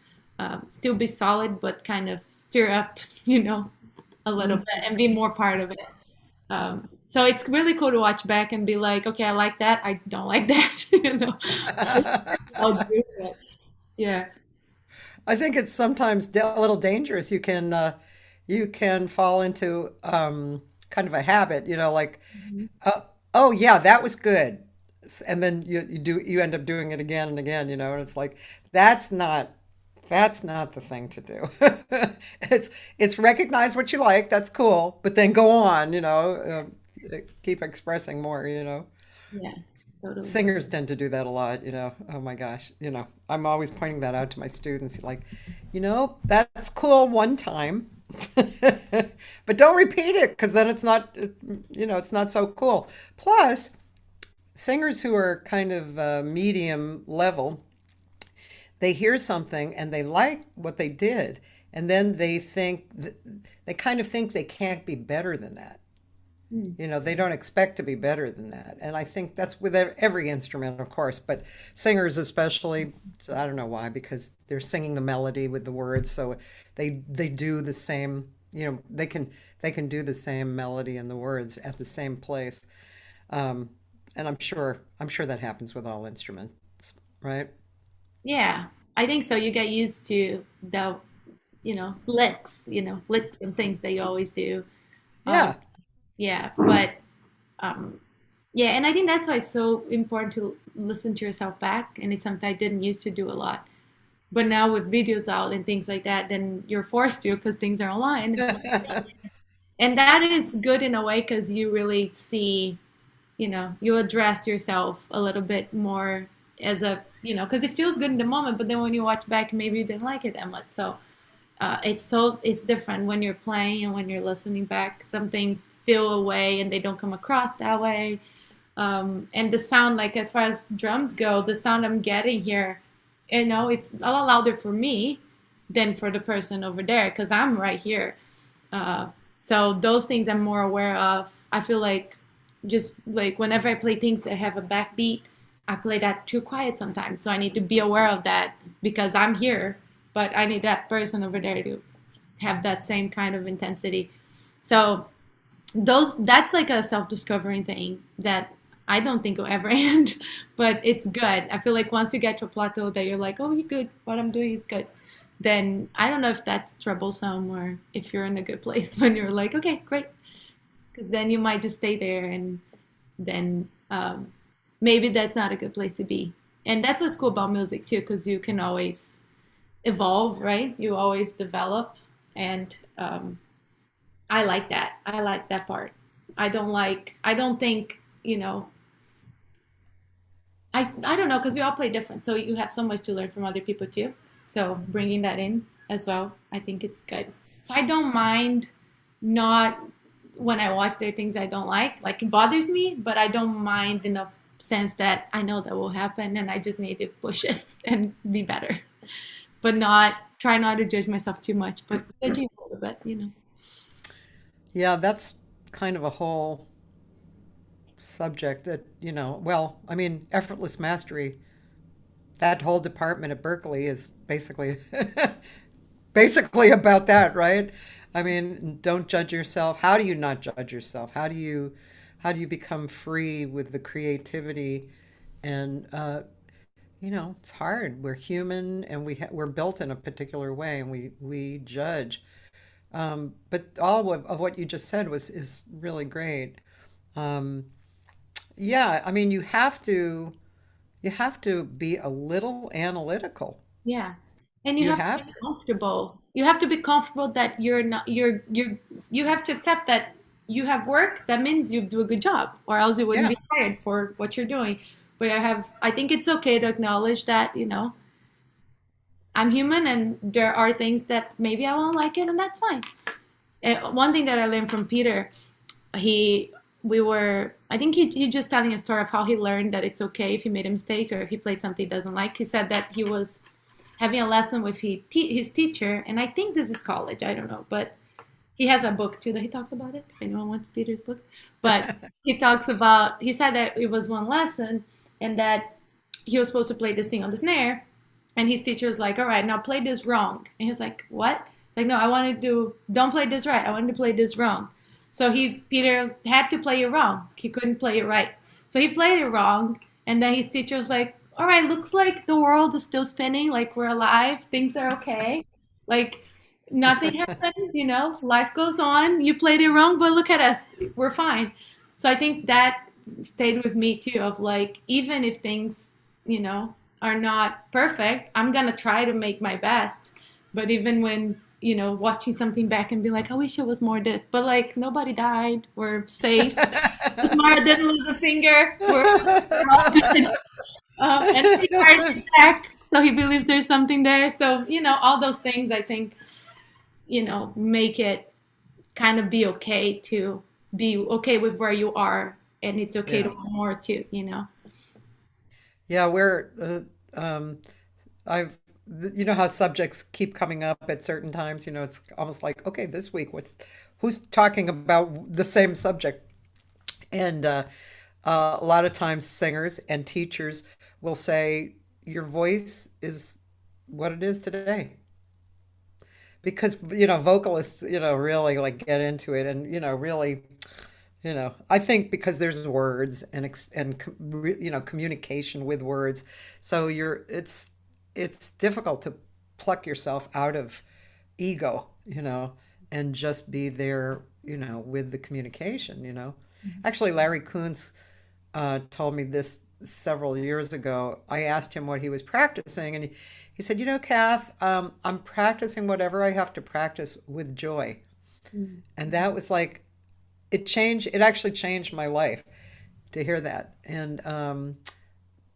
Still be solid, but kind of stir up, you know, a little bit and be more part of it. So it's really cool to watch back and be like, okay, I like that. I don't like that. You know, I'll do it. Yeah. I think it's sometimes a little dangerous. You can fall into kind of a habit, like, Mhm. oh yeah, that was good, and then you end up doing it again and again, and it's like that's not that's not the thing to do. It's recognize what you like, that's cool, but then go on, keep expressing more. Yeah. Totally. Singers tend to do that a lot. Oh my gosh, I'm always pointing that out to my students, like, that's cool one time, but don't repeat it because then it's not so cool. Plus, singers who are kind of medium level, they hear something and they like what they did, and then they kind of think they can't be better than that. Mm. They don't expect to be better than that. And I think that's with every instrument, of course, but singers especially, I don't know why, because they're singing the melody with the words, so they do the same, they can do the same melody and the words at the same place. Um, and I'm sure that happens with all instruments, right? Yeah. I think so. You get used to the, licks and things that you always do. Um, Yeah. yeah. But um, yeah, and I think that's why it's so important to listen to yourself back. And it's something I didn't used to do a lot. But now with videos out and things like that, then you're forced to because things are online. And that is good in a way because you really see, you address yourself a little bit more as a, because it feels good in the moment, but then when you watch back, maybe you didn't like it that much. So it's different when you're playing and when you're listening back. Some things feel away and they don't come across that way. And the sound, like as far as drums go, the sound I'm getting here, it's a lot louder for me than for the person over there because I'm right here. Uh, so those things I'm more aware of. I feel like just like whenever I play things that have a backbeat, I play that too quiet sometimes. So I need to be aware of that because I'm here, but I need that person over there to have that same kind of intensity. So that's like a self-discovering thing that I don't think will ever end, but it's good. I feel like once you get to a plateau that you're like, oh, you're good. What I'm doing is good. Then I don't know if that's troublesome or if you're in a good place when you're like, okay, great. Because then you might just stay there and then maybe that's not a good place to be. And that's what's cool about music too, because you can always evolve, right? You always develop. And I like that. I like that part. I don't think, I don't know, because we all play different. So you have so much to learn from other people too. So bringing that in as well, I think it's good. So I don't mind not when I watch there are things I don't like. Like it bothers me, but I don't mind in a sense that I know that will happen and I just need to push it and be better. But not try not to judge myself too much, but judging a little bit. Yeah, that's kind of a whole subject that, well, I mean, effortless mastery, that whole department at Berkeley is basically about that, right? I mean, don't judge yourself. How do you not judge yourself? How do you become free with the creativity? And it's hard. We're human, and we're built in a particular way, and we judge. But all of what you just said is really great. Um, yeah, I mean, you have to be a little analytical. Yeah. And you You have to have get to. comfortable. you have to be comfortable that you're not you have to accept that you have work. That means you do a good job, or else you wouldn't Yeah. be hired for what you're doing. But I think it's okay to acknowledge that, I'm human and there are things that maybe I won't like it, and that's fine. And one thing that I learned from Peter, he I think he just telling a story of how he learned that it's okay if he made a mistake or if he played something he doesn't like. He said that he was having a lesson with his teacher, and I think this is college, I don't know, but he has a book too that he talks about it, if anyone wants Peter's book. But he said that it was one lesson, and that he was supposed to play this thing on the snare, and his teacher was like, all right, now play this wrong. And he was like, what? Like, no, I wanted to, don't play this right. I wanted to play this wrong. So Peter had to play it wrong. He couldn't play it right. So he played it wrong. And then his teacher was like, all right, looks like the world is still spinning. Like, we're alive. Things are okay. Like, nothing happened, life goes on. You played it wrong, but look at us. We're fine. So I think that stayed with me too, of like, even if things, are not perfect, I'm going to try to make my best. But even when, watching something back and be like, I wish it was more this, but like nobody died. We're safe. Mara didn't lose a finger. We're all good. And he fired back, so he believes there's something there. So, all those things I think, make it kind of be okay to be okay with where you are, and it's okay to Yeah. want more too, Yeah, I've, you know how subjects keep coming up at certain times, it's almost like, okay, this week, who's talking about the same subject? And a lot of times singers and teachers will say, your voice is what it is today. Because, vocalists, really like get into it and, really, I think because there's words and communication with words, so it's difficult to pluck yourself out of ego, and just be there, with the communication, Actually, Larry Kuntz told me this several years ago. I asked him what he was practicing, and he said, Kath, I'm practicing whatever I have to practice with joy. Mm. And that was like, it actually changed my life to hear that. And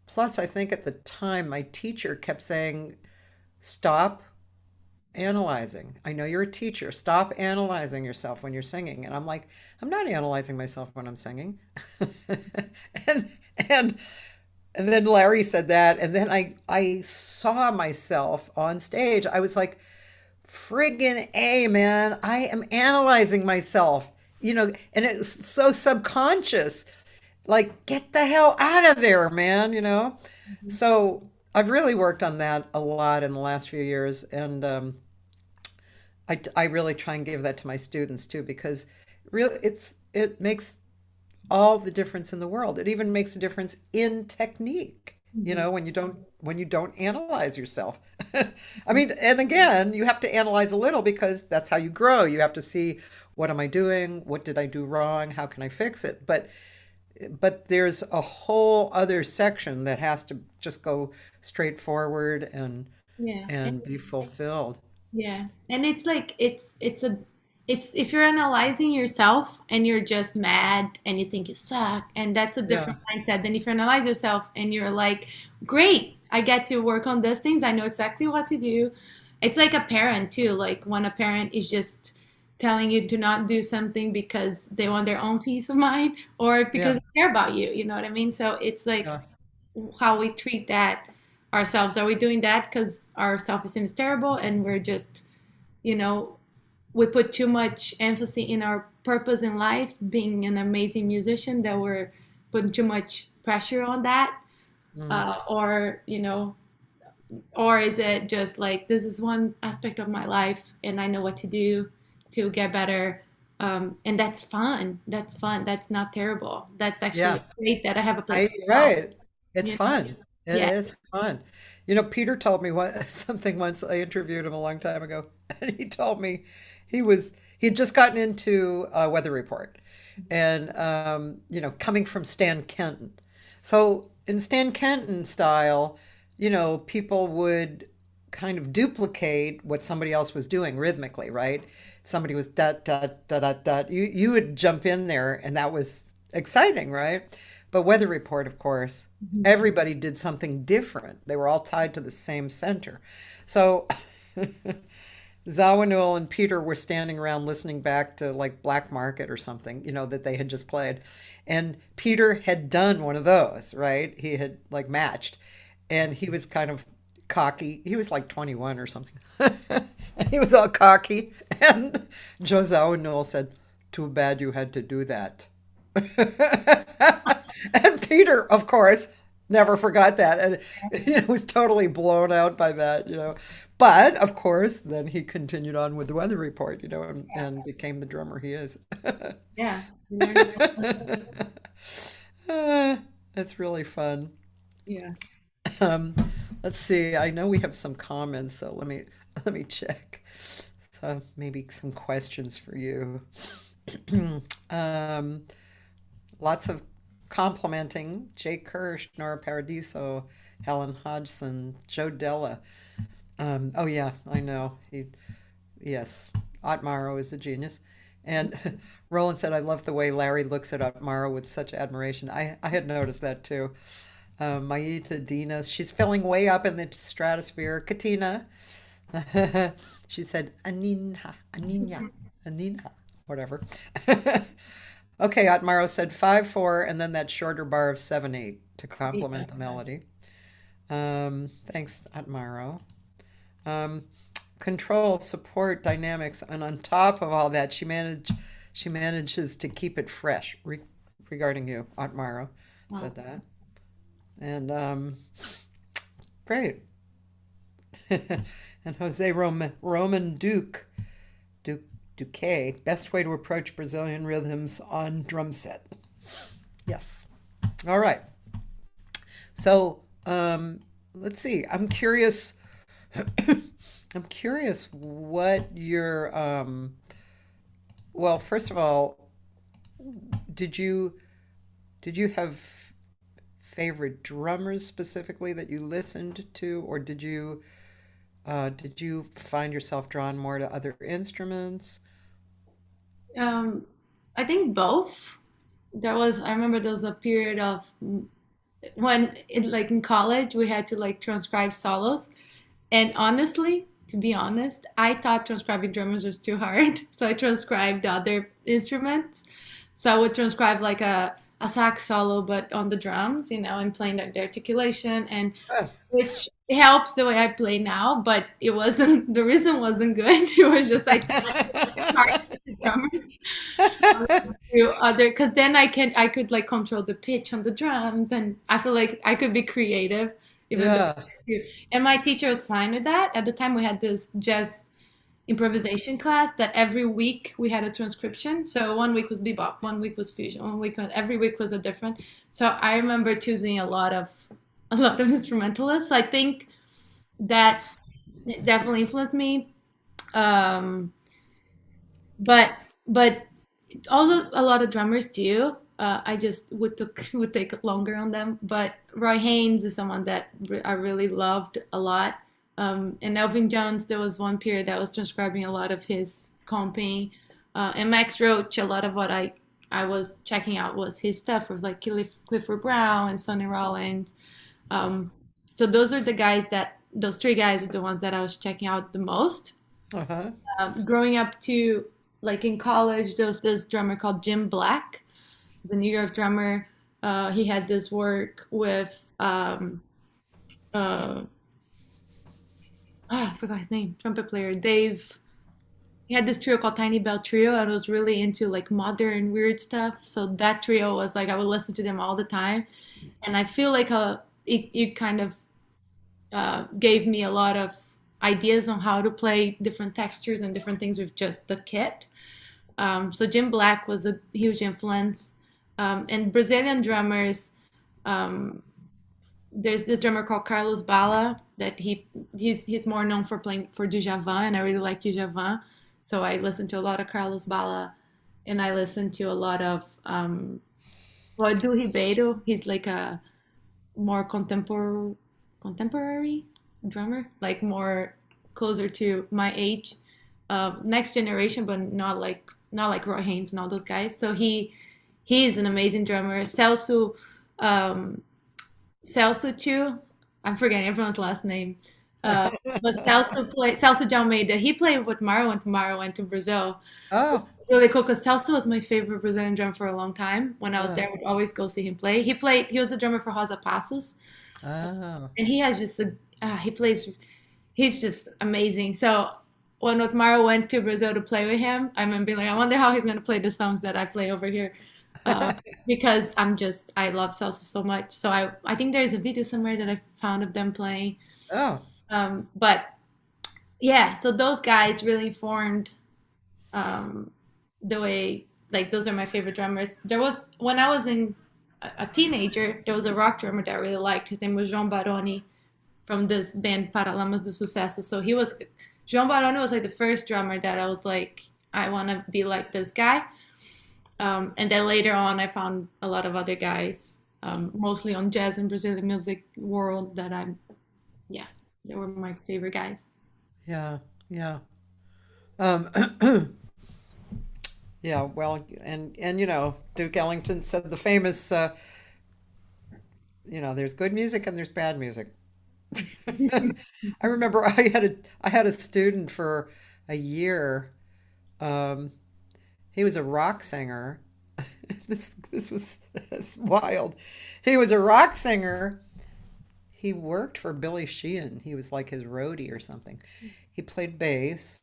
plus, I think at the time, my teacher kept saying, stop analyzing. I know you're a teacher. Stop analyzing yourself when you're singing. And I'm like, I'm not analyzing myself when I'm singing. and and and then Larry said that, and then I saw myself on stage. I was like, friggin' A, man, I am analyzing myself, and it's so subconscious. Like, get the hell out of there, man. So I've really worked on that a lot in the last few years, and I really try and give that to my students too, because really it makes all the difference in the world. It even makes a difference in technique, Mhm. when you don't analyze yourself. I mean, and again, you have to analyze a little because that's how you grow. You have to see, what am I doing? What did I do wrong? How can I fix it? But there's a whole other section that has to just go straight forward Yeah. and be fulfilled. Yeah. And it's like it's if you're analyzing yourself and you're just mad and you think you suck, and that's a Yeah. different mindset than if you analyze yourself and you're like, great, I get to work on these things. I know exactly what to do. It's like a parent too. Like when a parent is just telling you to not do something because they want their own peace of mind or because Yeah. they care about you, you know what I mean? So it's like Yeah. how we treat that ourselves. Are we doing that because our self-esteem is terrible and we're just, you know, we put too much emphasis in our purpose in life, being an amazing musician, that we're putting too much pressure on that? Mm. Or, or is it just like, this is one aspect of my life and I know what to do to get better? And that's fun. That's fun. That's not terrible. That's actually Yeah. great that I have a place I to go. right. It's You know? fun. It Yeah. is fun. Peter told me something once. I interviewed him a long time ago, and he told me he'd just gotten into Weather Report, and coming from Stan Kenton. So in Stan Kenton style, people would kind of duplicate what somebody else was doing rhythmically, right? If somebody was dot dot dot dot dot, you would jump in there, and that was exciting, right? But weather report, of course, Mhm. everybody did something different. They were all tied to the same center. So Zawinul and Peter were standing around listening back to like Black Market or something, that they had just played. And Peter had done one of those, right? He had like matched. And he was kind of cocky. He was like 21 or something. And he was all cocky. And Joe Zawinul said, "Too bad you had to do that." And Peter, of course, never forgot that, and was totally blown out by that. But of course, then he continued on with the weather report, and became the drummer he is. Yeah. We learned a lot. Uh, that's really fun. Yeah. Um, let's see. I know we have some comments, so let me check. So maybe some questions for you. um, Lots of complimenting. Jay Kirsch, Nora Paradiso, Helen Hodgson, Joe Della. Oh yeah, I know. Yes, Otmaro is a genius. And Roland said, "I love the way Larry looks at Otmaro with such admiration." I had noticed that too. Maita Dinas, she's filling way up in the stratosphere. Katina, she said, "Anina, Anina, Anina," whatever. Okay, Otmaro said 5/4, and then that shorter bar of 7/8 to complement the melody. Thanks, Atmaro. Um, Control, support, dynamics, and on top of all that, she manages to keep it fresh. Regarding you, Atmaro Wow. said that, and great. And Jose Roman Duque, best way to approach Brazilian rhythms on drum set. Yes. All right. So let's see. I'm curious. I'm curious what your well, first of all, did you did you have favorite drummers specifically that you listened to, or did you find yourself drawn more to other instruments? Um, I think both. I remember there was a period of when like in college we had to like transcribe solos. And honestly, to be honest, I thought transcribing drummers was too hard. So I transcribed other instruments. So I would transcribe like a sax solo, but on the drums, and playing the articulation, and Ah. which helps the way I play now, but it wasn't, the rhythm wasn't good. It was just I thought it was like hard with the drummers. So to other, because then I could like control the pitch on the drums, and I feel like I could be creative, even though. Yeah. And my teacher was fine with that. At the time, we had this jazz improvisation class that every week we had a transcription. So one week was bebop, one week was fusion, every week was a different. So I remember choosing a lot of instrumentalists. So I think that definitely influenced me. Um, but but also a lot of drummers too. I just would take longer on them. But Roy Haynes is someone that I really loved a lot. And Elvin Jones, there was one period that was transcribing a lot of his comping. And Max Roach, a lot of what I was checking out was his stuff with like Clifford Brown and Sonny Rollins. Um, so those three guys are the ones that I was checking out the most. Uh-huh. Growing up to like in college, there was this drummer called Jim Black, the New York drummer. He had this work with uh, I forgot his name, trumpet player Dave. He had this trio called Tiny Bell Trio, and was really into like modern weird stuff. So that trio was like I would listen to them all the time, and I feel like it kind of gave me a lot of ideas on how to play different textures and different things with just the kit. So Jim Black was a huge influence, and Brazilian drummers. Um, there's this drummer called Carlos Bala that he's more known for playing for Djavan, and I really like Djavan. So I listen to a lot of Carlos Bala, and I listen to a lot of well, Edu Ribeiro. He's like a more contemporary. drummer, like more closer to my age, next generation, but not like Roy Haynes and all those guys. So he is an amazing drummer. Um, Celso too. I'm forgetting everyone's last name. But Celso de Almeida. He played with Maro when Maro went to Brazil. Oh, Really cool because Celso was my favorite Brazilian drummer for a long time. When I was uh, there, I would always go see him play. He was the drummer for Rosa Passos, oh. and he has just he plays, he's just amazing. So when Otmaro went to Brazil to play with him, I remember being like, I wonder how he's gonna play the songs that I play over here. Because I love salsa so much. So I think there's a video somewhere that I found of them playing. Oh, But yeah, so those guys really formed um, the way, like those are my favorite drummers. There was when I was a teenager, there was a rock drummer that I really liked. His name was João Baroni from this band Paralamas do Sucesso. So João Baroni was like the first drummer that I was like, I want to be like this guy. And then later on, I found a lot of other guys, mostly on jazz and Brazilian music world yeah, they were my favorite guys. yeah, yeah. Um, yeah, well, and Duke Ellington said the famous, there's good music and there's bad music. I remember I had a student for a year. Um, he was a rock singer. This was wild. He was a rock singer. He worked for Billy Sheehan. He was like his roadie or something. He played bass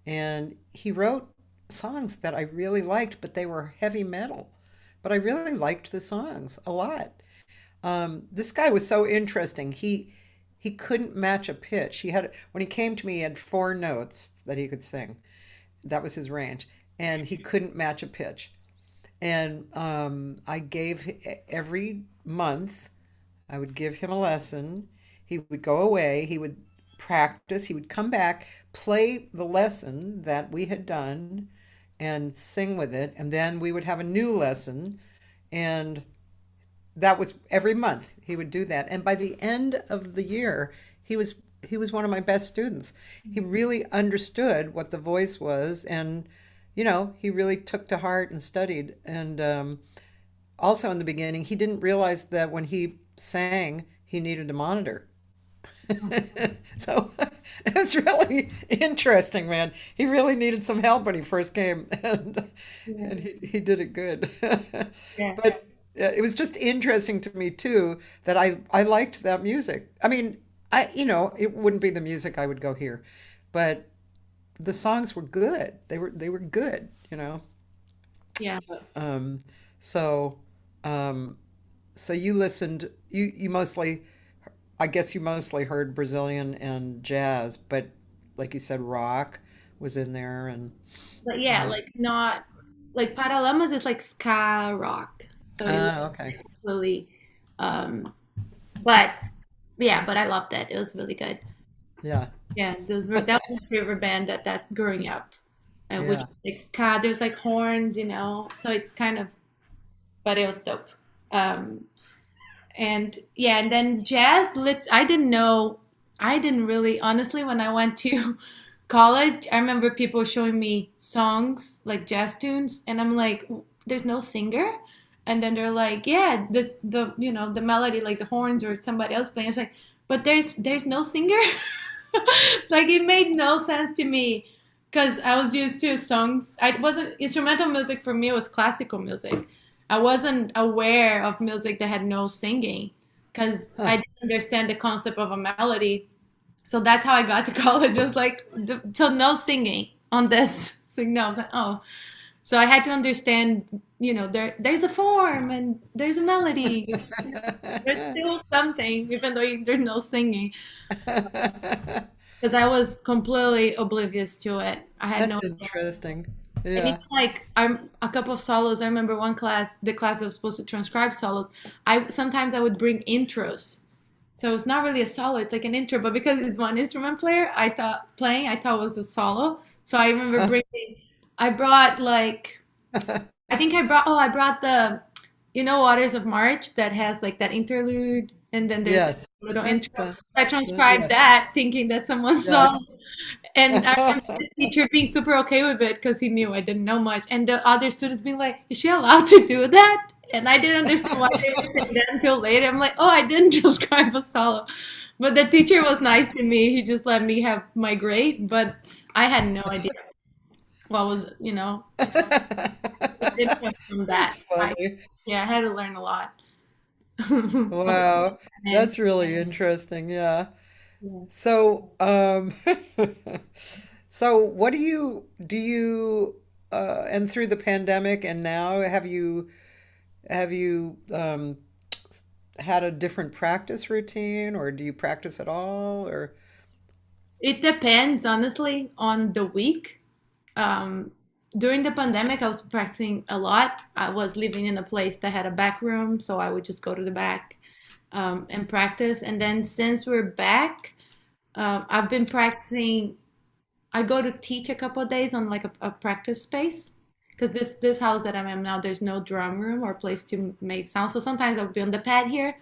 and he wrote songs that I really liked, but they were heavy metal. But I really liked the songs a lot. This guy was so interesting. He couldn't match a pitch. When he came to me, he had four notes that he could sing. That was his range, and he couldn't match a pitch. And I gave every month, I would give him a lesson. He would go away. He would practice. He would come back, play the lesson that we had done, and sing with it. And then we would have a new lesson, and that was every month he would do that. And by the end of the year, he was one of my best students. He really understood what the voice was, and he really took to heart and studied. And also in the beginning, he didn't realize that when he sang, he needed a monitor. So it's really interesting, man. He really needed some help when he first came, and Yeah. he did it good. Yeah. But it was just interesting to me too that I liked that music. I mean, it wouldn't be the music I would go hear, but the songs were good. They were good, you know. Yeah. Um, so um, so you listened. You mostly, I guess you mostly heard Brazilian and jazz, but like you said, rock was in there, and But yeah, uh, like not like Paralamas is like ska rock. So it was okay, really um but yeah, but I loved it. It was really good. yeah, Yeah, that was my favorite band that growing up. And which yeah. like ska, there's like horns, so it's kind of but it was dope. Um and yeah, and then I didn't really honestly when I went to college, I remember people showing me songs like jazz tunes and I'm like, there's no singer? And then they're like, yeah, this the melody like the horns or somebody else playing. It's like, but there's no singer? Like it made no sense to me because I was used to songs. I wasn't instrumental music for me was classical music. I wasn't aware of music that had no singing because Huh. I didn't understand the concept of a melody. So that's how I got to college. It was like, so no singing on this signal. I was like, oh. So I had to understand, there's a form and there's a melody. There's still something, even though there's no singing. Because I was completely oblivious to it. I had no That's interesting. and Yeah. even like I'm a couple of solos. I remember one class, the class that was supposed to transcribe solos. I would bring intros, so it's not really a solo. It's like an intro, but because it's one instrument player, I thought it was a solo. So I remember bringing. I brought like I think I brought the Waters of March that has like that interlude and then there's like Yes. a little Dun, intro. dun, I dun, transcribed yeah. that thinking that someone Yeah. saw, and I remember the teacher being super okay with it because he knew I didn't know much, and the other students being like, "Is she allowed to do that?" And I didn't understand why they were saying that until later. I'm like, "Oh, I didn't transcribe a solo," but the teacher was nice to me. He just let me have my grade, but I had no idea what was, what input from That's that. funny. Yeah, I had to learn a lot. Wow. And That's really interesting. Yeah. yeah. So, so what and through the pandemic and now have you had a different practice routine, or do you practice at all, or It depends, honestly, on the week. Um, During the pandemic, I was practicing a lot. I was living in a place that had a back room, so I would just go to the back and practice. And then since we're back, I've been practicing. I go to teach a couple of days on like a practice space because this house that I'm in now, there's no drum room or place to make sound. So sometimes I'll be on the pad here.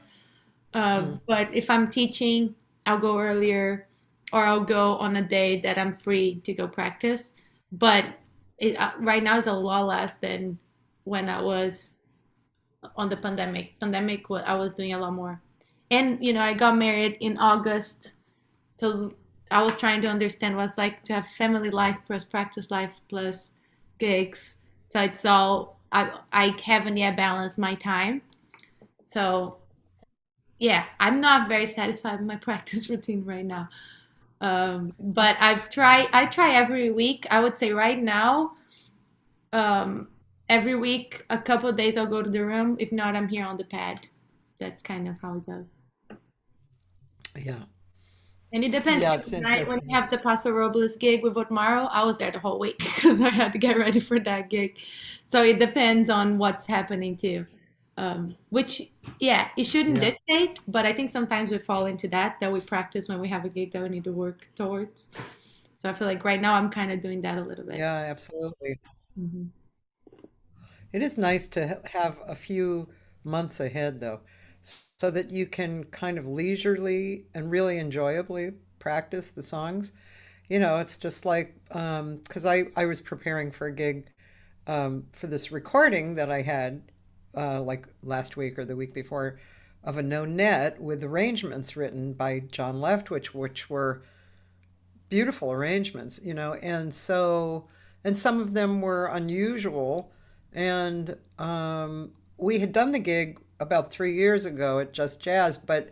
Mm. But if I'm teaching, I'll go earlier, or I'll go on a day that I'm free to go practice. But right now is a lot less than when I was on the pandemic. I was doing a lot more. And I got married in August, so I was trying to understand what it's like to have family life plus practice life plus gigs. So it's all I haven't yet balanced my time. So yeah, I'm not very satisfied with my practice routine right now. But I try every week. I would say right now, um, every week, a couple of days I'll go to the room. If not, I'm here on the pad. That's kind of how it goes. Yeah. And it depends Yeah, too. it's When interesting. I have the Paso Robles gig with Otmaro, I was there the whole week because I had to get ready for that gig. So it depends on what's happening too. Which, yeah, it shouldn't Yeah. dictate, but I think sometimes we fall into that we practice when we have a gig that we need to work towards. So I feel like right now I'm kind of doing that a little bit. Yeah, absolutely. Hmm. It is nice to have a few months ahead, though, so that you can kind of leisurely and really enjoyably practice the songs. It's just like, because I was preparing for a gig for this recording that I had like last week or the week before of a no net with arrangements written by John Leftwich, which were beautiful arrangements, and some of them were unusual. And we had done the gig about 3 years ago at Just Jazz, but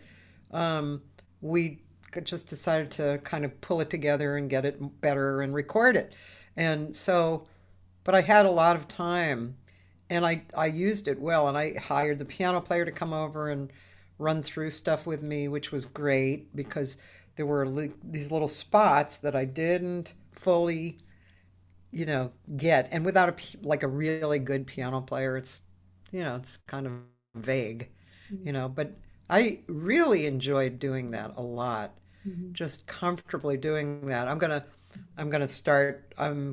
um, we just decided to kind of pull it together and get it better and record it. And so, but I had a lot of time and I used it well. And I hired the piano player to come over and run through stuff with me, which was great because there were these little spots that I didn't fully, get. And without like a really good piano player, it's kind of vague, but I really enjoyed doing that a lot, Hmm. just comfortably doing that. I'm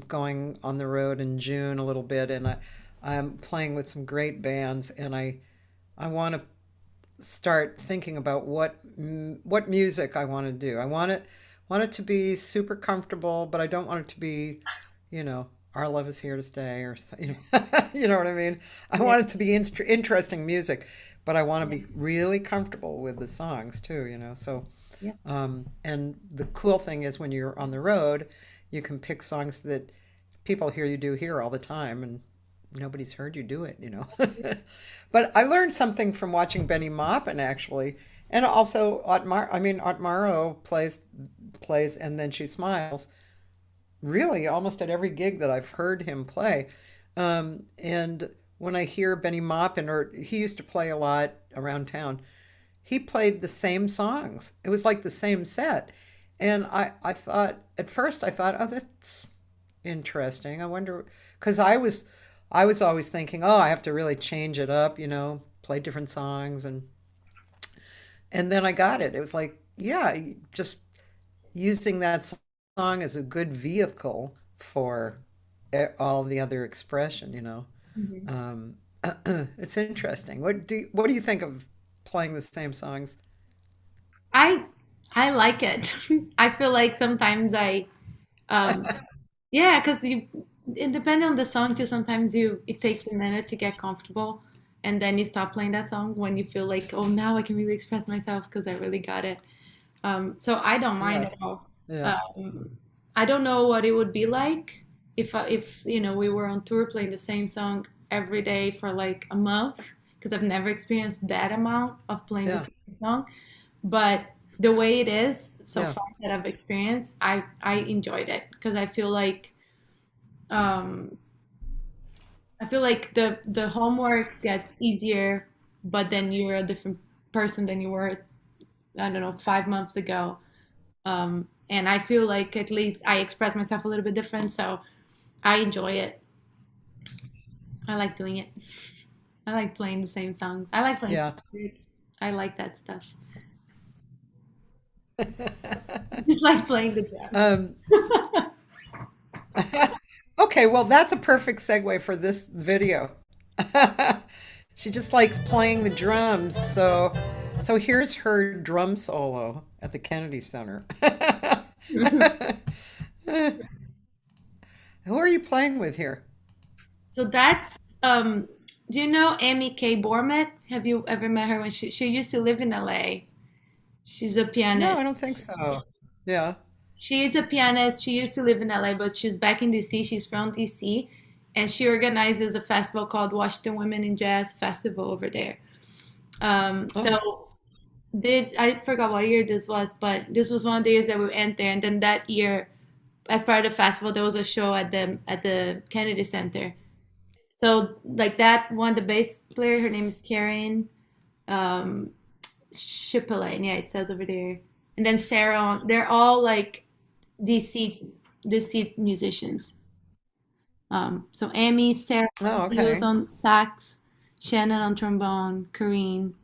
going on the road in June a little bit, and I'm playing with some great bands, and I want to start thinking about what music I want to do. I want it to be super comfortable, but I don't want it to be, Our Love Is Here to Stay, or you know what I mean. I Yeah. want it to be interesting music, but I want to Yeah. be really comfortable with the songs too. So Yeah. and the cool thing is when you're on the road, you can pick songs that people hear you do here all the time, and nobody's heard you do it. But I learned something from watching Benny Maupin actually, and also Otmaro plays and then she smiles. Really, almost at every gig that I've heard him play, and when I hear Benny Maupin, or he used to play a lot around town, he played the same songs. It was like the same set. And I thought, at first, I thought, oh, that's interesting. I wonder, because I was always thinking, oh, I have to really change it up, play different songs. And then I got it. It was like, yeah, just using that song as a good vehicle for all the other expression. Hmm. Um, it's interesting. What do you think of playing the same songs? I I like it. I feel like sometimes um yeah, because you it depending on the song too, sometimes you it takes a minute to get comfortable and then you stop playing that song when you feel like, oh, now I can really express myself because I really got it. So I don't mind Yeah, at all. yeah, Um, I don't know what it would be like if we were on tour playing the same song every day for like a month because I've never experienced that amount of playing the yeah, same song. But the way it is so yeah, far that I've experienced, I enjoyed it because um, I feel like the homework gets easier, but then you're a different person than you were, I don't know, 5 months ago. And I feel like at least I express myself a little bit different, so I enjoy it. I like doing it. I like playing the same songs. I like playing yeah. standards. I like that stuff. Just like playing the drums. Um, okay, well, that's a perfect segue for this video. She just likes playing the drums, so here's her drum solo at the Kennedy Center. Who are you playing with here? So that's do you know Amy K Bormet? Have you ever met her when she used to live in LA? She's a No, pianist. I don't think so. Yeah. She is a pianist. She used to live in LA, but she's back in DC. She's from DC, and she organizes a festival called Washington Women in Jazz Festival over there. Oh, So this I forgot what year this was, but this was one of the years that we went there. And then that year, as part of the festival, there was a show at the Kennedy Center. So like that one, the bass player, her name is Karen um, Shipelaine. Yeah, it says over there. And then Sarah, they're all like DC DC musicians. So Amy, Sarah oh, Leo's okay. on sax, Shannon on trombone, Kareen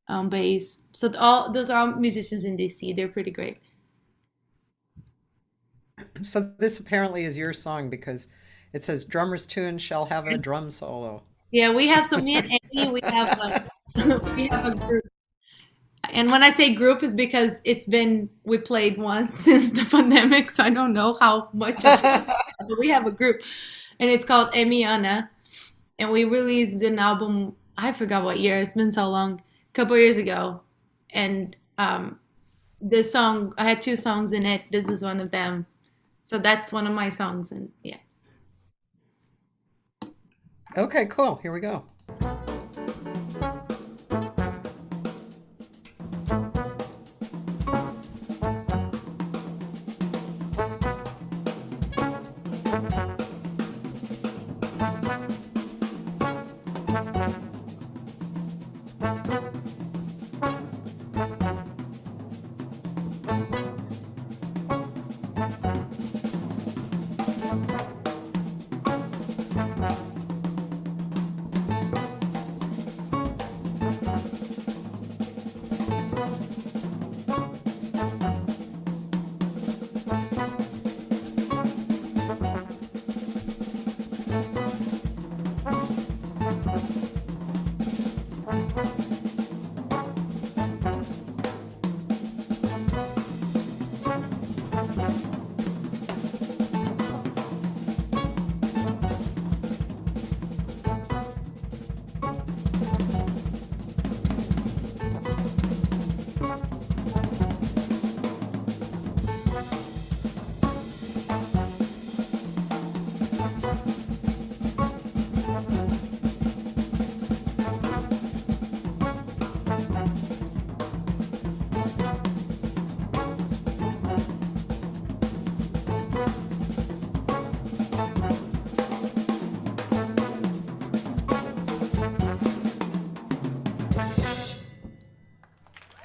on bass. So all those are all musicians in DC. They're pretty great. So this apparently is your song because it says drummer's tune shall have a drum solo. Yeah, we have so me and Amy, we have we have a group. And when I say group, is because we played once since the pandemic, so I don't know how much of it. But we have a group, and it's called AmyAna, and we released an album. I forgot what year. It's been so long. A couple years ago, and this song I had two songs in it. This is one of them. So that's one of my songs, and yeah. Okay, cool. Here we go.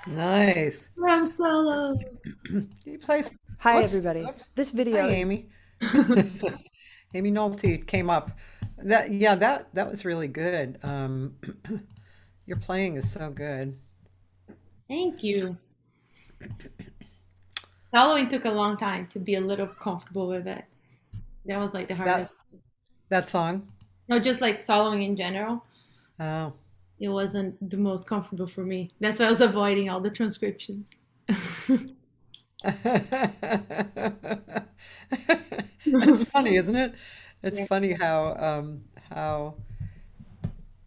Nice. Drum solo. He plays. Hi, Whoops. everybody. Whoops. This Hi, video is Amy. Amy Nolte came up. That was really good. Your playing is so good. Thank you. Halloween took a long time to be a little comfortable with it. That was like the hardest. That that song. No, just like soloing in general. Oh, It wasn't the most comfortable for me. That's why I was avoiding all the transcriptions. It's funny, isn't it? It's Yeah. funny how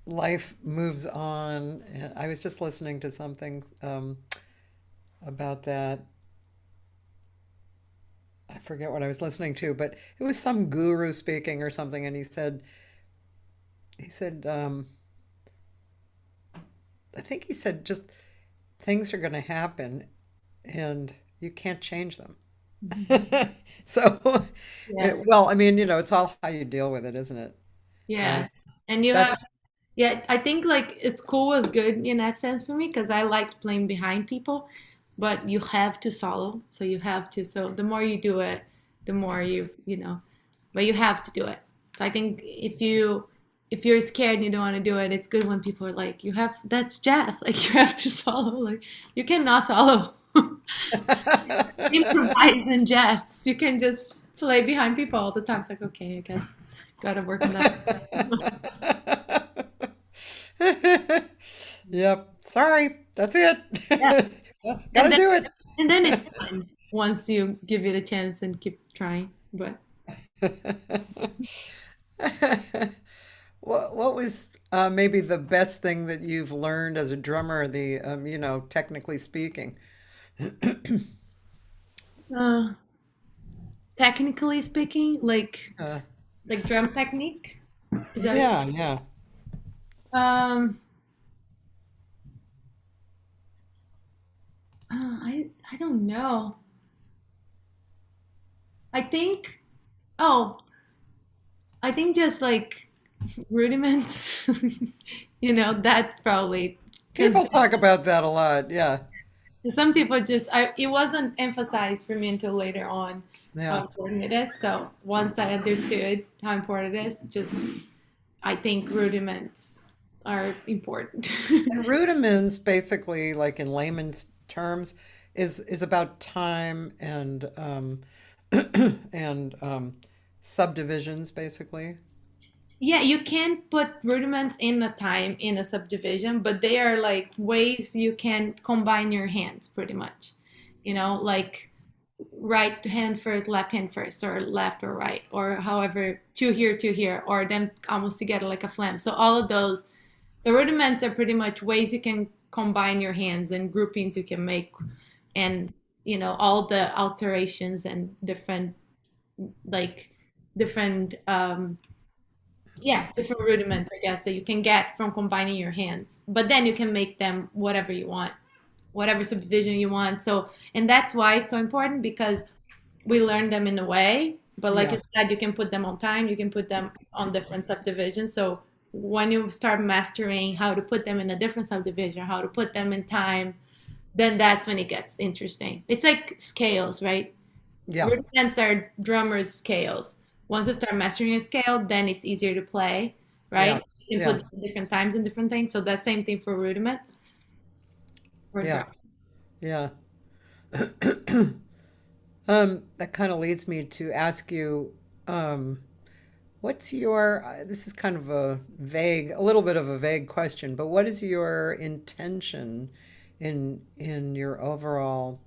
life moves on. I was just listening to something about that. I forget what I was listening to, but it was some guru speaking or something, and he said, I think he said just things are going to happen, and you can't change them. Mhm. So, Yeah. well, I mean, it's all how you deal with it, isn't it? Yeah. Uh, And you that's have, yeah, I think like it's cool was good in that sense for me because I liked playing behind people, but you have to solo. So you have to, so the more you do it, the more but you have to do it. So I think if you're scared and you don't want to do it, it's good when people are like, that's jazz. Like you have to solo. Like you cannot solo. Improvise in jazz. You can just play behind people all the time. It's like, okay, I guess gotta work on that. Yep. Sorry. That's it. Yeah. And Gotta then do it. and then it's fun once you give it a chance and keep trying. But What was maybe the best thing that you've learned as a drummer, technically speaking? uh, technically speaking, Uh, like drum technique, is that what yeah, yeah. um I don't know. I think oh I think just like rudiments, that's probably because People talk about that a lot. Yeah, some people it wasn't emphasized for me until later on how yeah. important it is. So once I understood how important it is, just I think rudiments are important. And rudiments, basically, like in layman's terms, is about time and subdivisions, basically. Yeah, you can't put rudiments in a time in a subdivision, but they are like ways you can combine your hands pretty much. Like right hand first, left hand first, or left or right, or however, two here, or them almost together like a flam. So all of those, so rudiments are pretty much ways you can combine your hands and groupings you can make, and all the alterations and different like different yeah, different rudiments, I guess, that you can get from combining your hands. But then you can make them whatever you want, whatever subdivision you want. So, and that's why it's so important because we learn them in a way. But like Yeah, you said, you can put them on time, you can put them on different subdivisions. So when you start mastering how to put them in a different subdivision, how to put them in time, then that's when it gets interesting. It's like scales, right? yeah, Rudiments are drummers' scales. Once you start mastering a scale, then it's easier to play, yeah, right? You can yeah, put different times in different things. So that same thing for rudiments for yeah, drums. yeah. That kind of leads me to ask you, um, this is kind of a little bit of a vague question, but what is your intention in your overall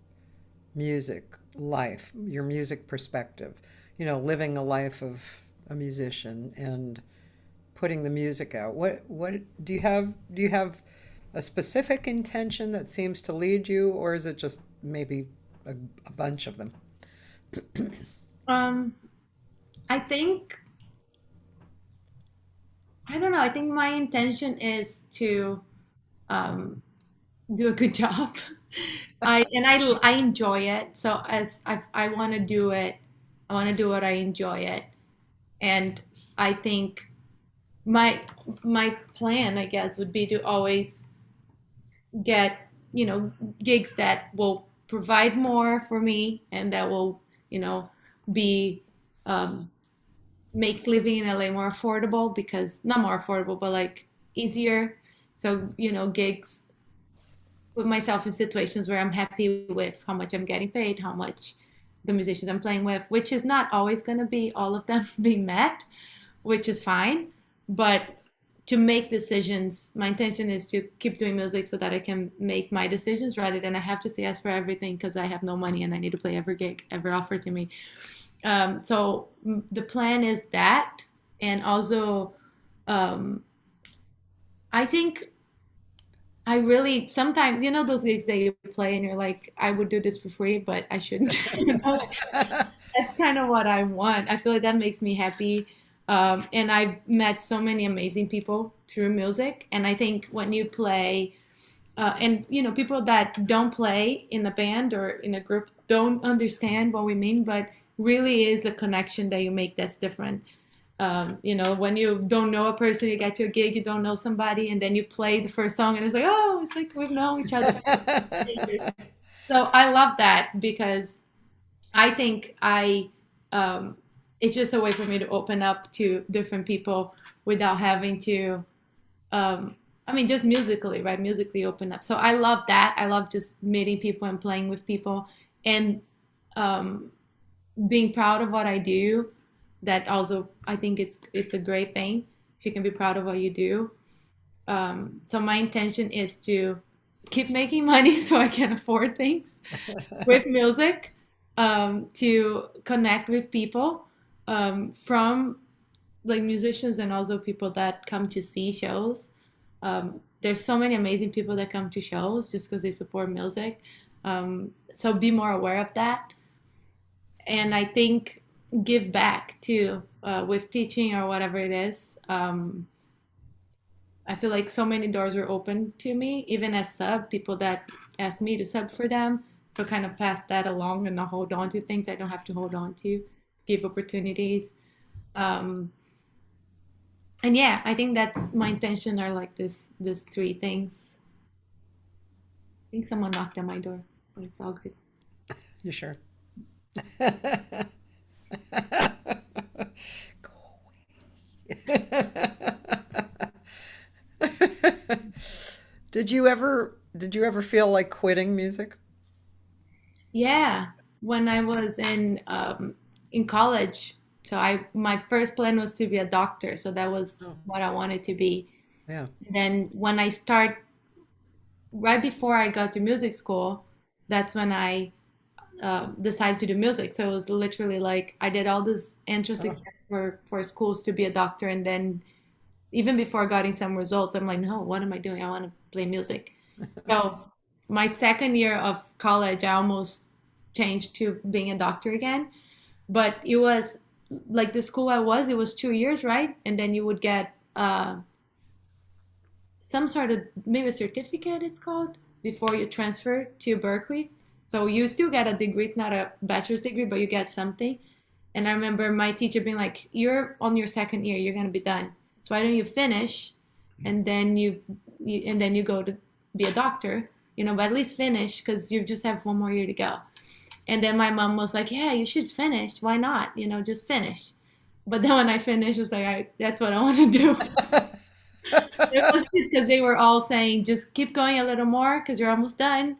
music life, your music perspective? Living a life of a musician and putting the music out. What do you have a specific intention that seems to lead you, or is it just maybe a bunch of them? Um, I think I don't know. I think my intention is to um, do a good job. I enjoy it. So as I want to do it, I want to do what I enjoy it, and I think my my plan, I guess, would be to always get gigs that will provide more for me and that will be um, make living in LA more affordable, because not more affordable but like easier. So gigs, put myself in situations where I'm happy with how much I'm getting paid, how much the musicians I'm playing with, which is not always going to be all of them being met, which is fine. But to make decisions. My intention is to keep doing music so that I can make my decisions rather than I have to say yes for everything because I have no money and I need to play every gig ever offered to me. The plan is that, and also um, I think I really sometimes, you know, those gigs that you play and you're like, I would do this for free, but I shouldn't. You know? That's kind of what I want. I feel like that makes me happy. And I've met so many amazing people through music. And I think when you play, and you know, people that don't play in a band or in a group don't understand what we mean, but really is a connection that you make that's different. You know, when you don't know a person, you get to a gig, you don't know somebody, and then you play the first song, and it's like, oh, it's like we've known each other. So I love that because I think it's just a way for me to open up to different people without having to, I mean, just musically, right? Musically open up. So I love that. I love just meeting people and playing with people and um, being proud of what I do. That also, I think it's a great thing if you can be proud of what you do. So my intention is to keep making money so I can afford things with music, to connect with people from like musicians and also people that come to see shows. There's so many amazing people that come to shows just because they support music. So be more aware of that. And I think give back too with teaching or whatever it is. I feel like so many doors were open to me, even as sub, people that asked me to sub for them. So kind of pass that along and not hold on to things I don't have to hold on to, give opportunities. Um, and yeah, I think that's my intention are like this three things. I think someone knocked on my door, but it's all good. You sure? Go away. Did you ever feel like quitting music? Yeah, when I was in college, so I my first plan was to be a doctor, so that was Oh, what I wanted to be. yeah. Then when I start right before I got to music school, that's when I decided to do music. So it was literally like I did all this entrance Oh. exam for schools to be a doctor, and then even before getting some results, I'm like, no, what am I doing? I want to play music. So my second year of college, I almost changed to being a doctor again. But it was like the school I was, it was 2 years, right? And then you would get some sort of maybe a certificate, it's called, before you transfer to Berklee. So you still get a degree. It's not a bachelor's degree, but you get something. And I remember my teacher being like, "You're on your second year. You're gonna be done. So why don't you finish, and then you go to be a doctor, you know, but at least finish because you just have one more year to go." And then my mom was like, "Yeah, you should finish. Why not? You know, just finish." But then when I finished, it was like, "That's what I want to do." It was because they were all saying, "Just keep going a little more because you're almost done."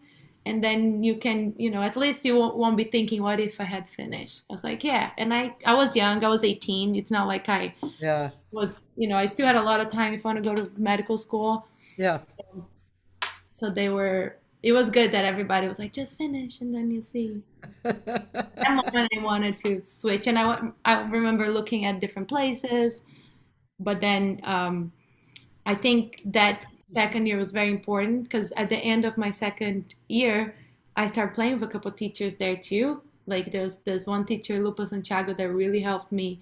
And then you can, you know, at least you won't be thinking, what if I had finished? I was like, yeah. And I was young. I was 18. It's not like I Yeah. was, you know, I still had a lot of time if I want to go to medical school. Yeah. So it was good that everybody was like, just finish and then you see. That moment I wanted to switch. And I remember looking at different places. But then I think that second year was very important because at the end of my second year, I started playing with a couple of teachers there too. Like there's one teacher, Lupa Santiago, that really helped me,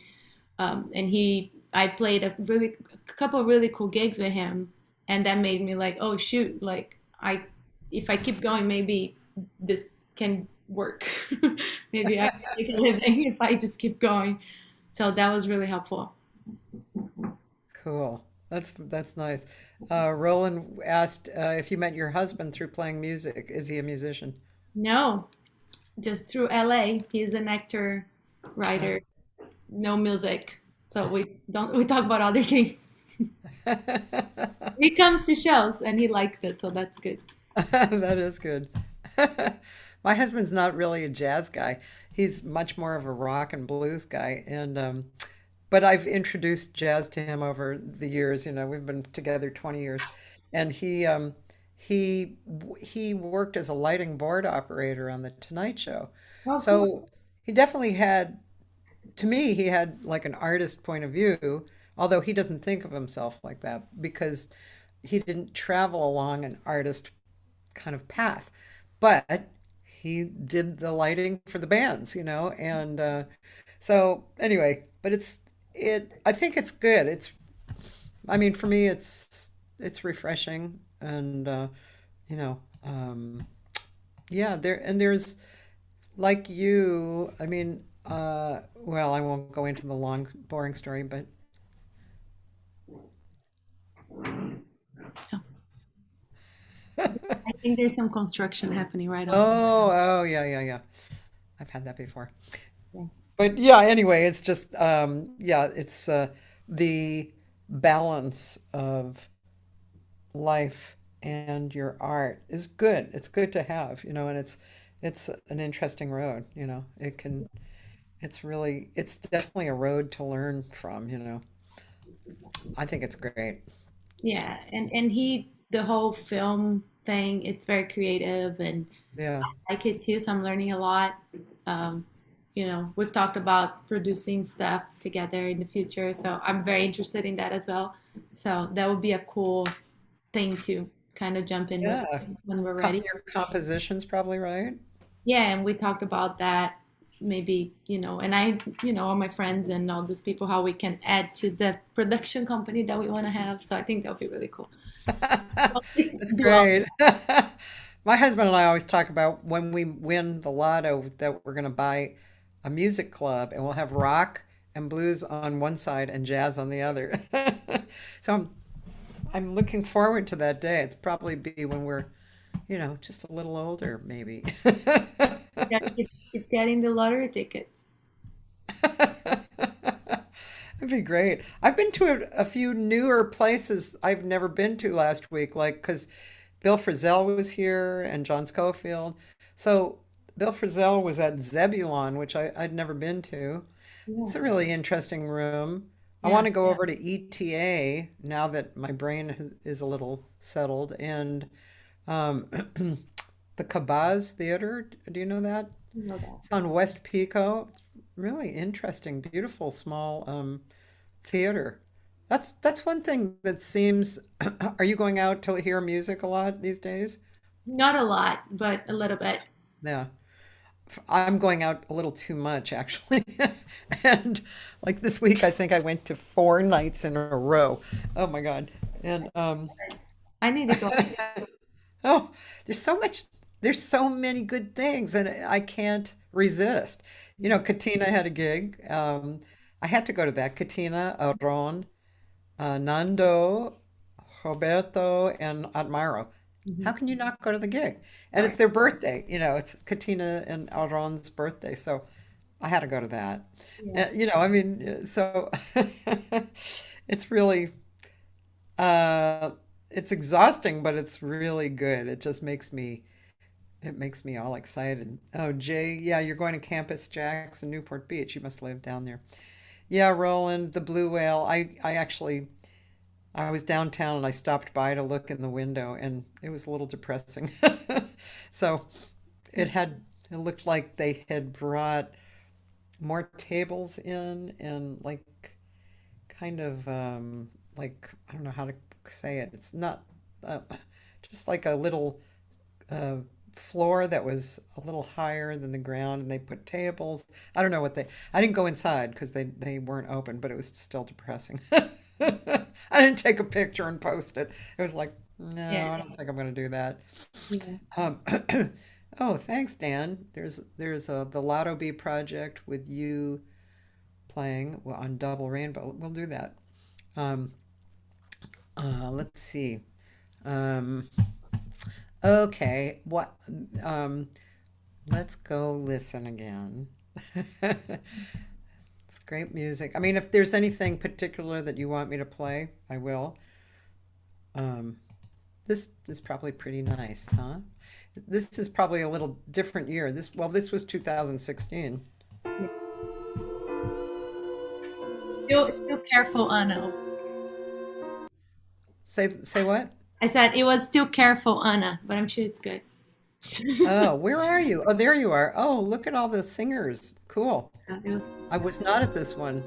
and I played a couple of really cool gigs with him, and that made me like, oh shoot, like if I keep going, maybe this can work. Maybe I can make a living if I just keep going. So that was really helpful. Cool. That's nice. Roland asked if you met your husband through playing music. Is he a musician? No, just through LA. He's an actor, Oh. writer, no music. So we talk about other things. He comes to shows and he likes it, so that's good. That is good. My husband's not really a jazz guy. He's much more of a rock and blues guy, and but I've introduced jazz to him over the years. You know, we've been together 20 years, and he he worked as a lighting board operator on the Tonight Show. Oh, cool. So he definitely had, to me, he had like an artist point of view, although he doesn't think of himself like that because he didn't travel along an artist kind of path. But he did the lighting for the bands, you know, and so anyway, but I think it's good. I mean, for me, it's refreshing, and you know, yeah, there's like you. I mean, well, I won't go into the long, boring story, but Oh, I think there's some construction happening right outside. oh, yeah, yeah, yeah. I've had that before. But yeah, anyway, it's just yeah, it's the balance of life and your art is good. It's good to have, you know, and it's an interesting road, you know. It's definitely a road to learn from, you know. I think it's great. Yeah, and he the whole film thing, it's very creative and Yeah. I like it too, so I'm learning a lot. Um, we've talked about producing stuff together in the future, so I'm very interested in that as well. So that would be a cool thing to kind of jump in with Yeah. when we're ready. Your composition's probably right. Yeah, and we talked about that maybe, and all my friends and all these people, how we can add to the production company that we want to have. So I think that would be really cool. That's Do all. great. My husband and I always talk about when we win the lotto that we're going to buy a music club and we'll have rock and blues on one side and jazz on the other. So I'm looking forward to that day. It's probably be when we're, you know, just a little older, maybe. Keep getting the lottery tickets. That'd be great. I've been to a few newer places I've never been to last week, like because Bill Frisell was here and John Schofield. So Bill Frisell was at Zebulon, which I'd never been to. It's Yeah, a really interesting room. I yeah. want to go over to ETA now that my brain is a little settled. And um, the Cabaz Theater, do you know that? I know that. It's on West Pico. Really interesting, beautiful, small theater. That's one thing that seems. Are you going out to hear music a lot these days? Not a lot, but a little bit. Yeah. I'm going out a little too much actually. And like this week I think I went to 4 nights in a row. Oh my God. And I need to go. oh, there's so much there's so many good things and I can't resist. You know, Katina had a gig. I had to go to that. Katina, Aron, Nando, Roberto, and Admiro. How Mhm. can you not go to the gig? And it's Right. their birthday, you know, it's Katina and Aron's birthday, so I had to go to that. Yeah. You know, I mean, so it's really, uh, it's exhausting, but it's really good. It makes me all excited. Oh, Jay, yeah, you're going to Campus Jackson, Newport Beach. You must live down there. Yeah, Roland, the Blue Whale. I actually I was downtown and I stopped by to look in the window and it was a little depressing. So it looked like they had brought more tables in and like kind of like I don't know how to say it. It's not uh, just like a little uh, floor that was a little higher than the ground and they put tables. I don't know what they I didn't go inside because they weren't open, but it was still depressing. I didn't take a picture and post it. It was like, no, Yeah. I don't think I'm going to do that. Yeah. Um, oh, thanks, Dan. There's the Lotto Bee project with you playing on Double Rainbow. We'll do that. Um, let's see. Um, okay, what? Um, let's go listen again. It's great music. I mean, if there's anything particular that you want me to play, I will. Um, this is probably pretty nice, huh? This is probably a little different year. This was 2016. Still careful, Anna. Say what? I said it was still careful, Anna, but I'm sure it's good. Oh, where are you? Oh, there you are. Oh, look at all the singers. Cool. Yeah, it was. I was not at this one.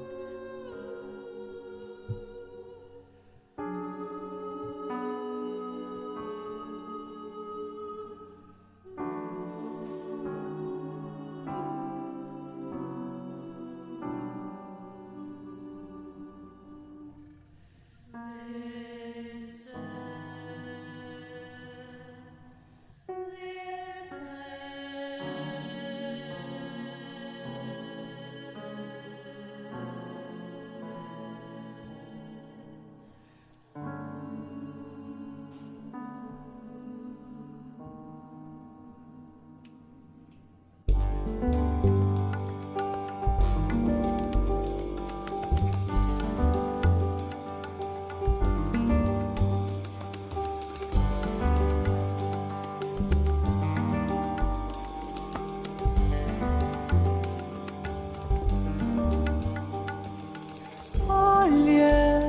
Olha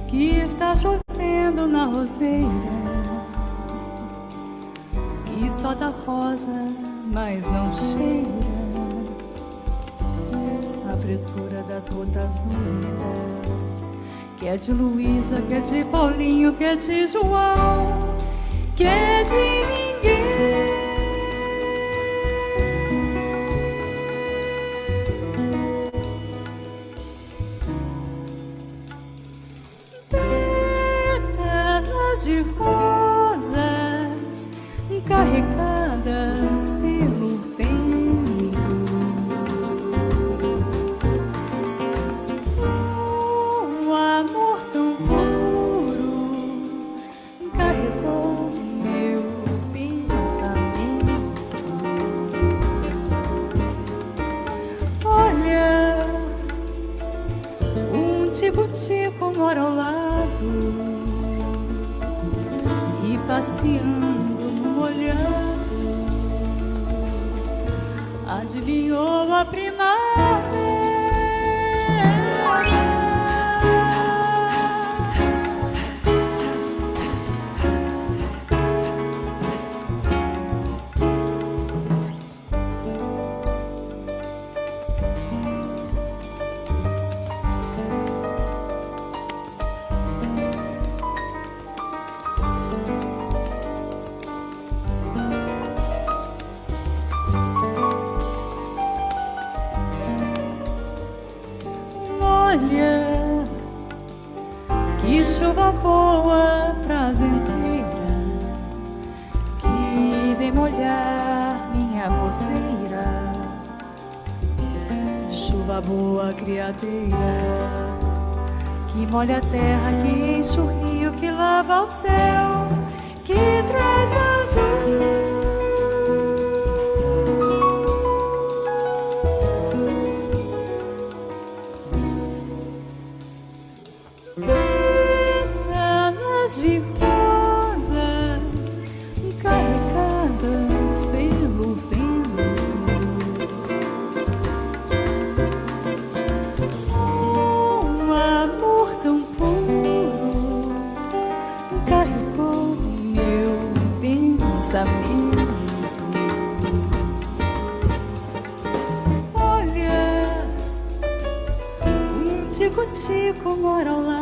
que está chovendo na roseira, que só dá rosa, mas não cheira a frescura das gotas úmidas, que é de Luísa, que é de Paulinho, que é de João, que é de ninguém. De rosas carregadas pelo vento, um amor tão puro carregou meu pensamento. Olha, um tico-tico mora ao lado, passeando no molhado, adivinhou a primavera. Olha, que chuva boa, prazenteira, que vem molhar minha roseira. Chuva boa, criadeira, que molha a terra, que enche o rio, que lava o céu, que traz o azul. De rosas carregadas pelo vento, um amor tão puro carregou meu pensamento. Olha, um tico-tico mora ao lado,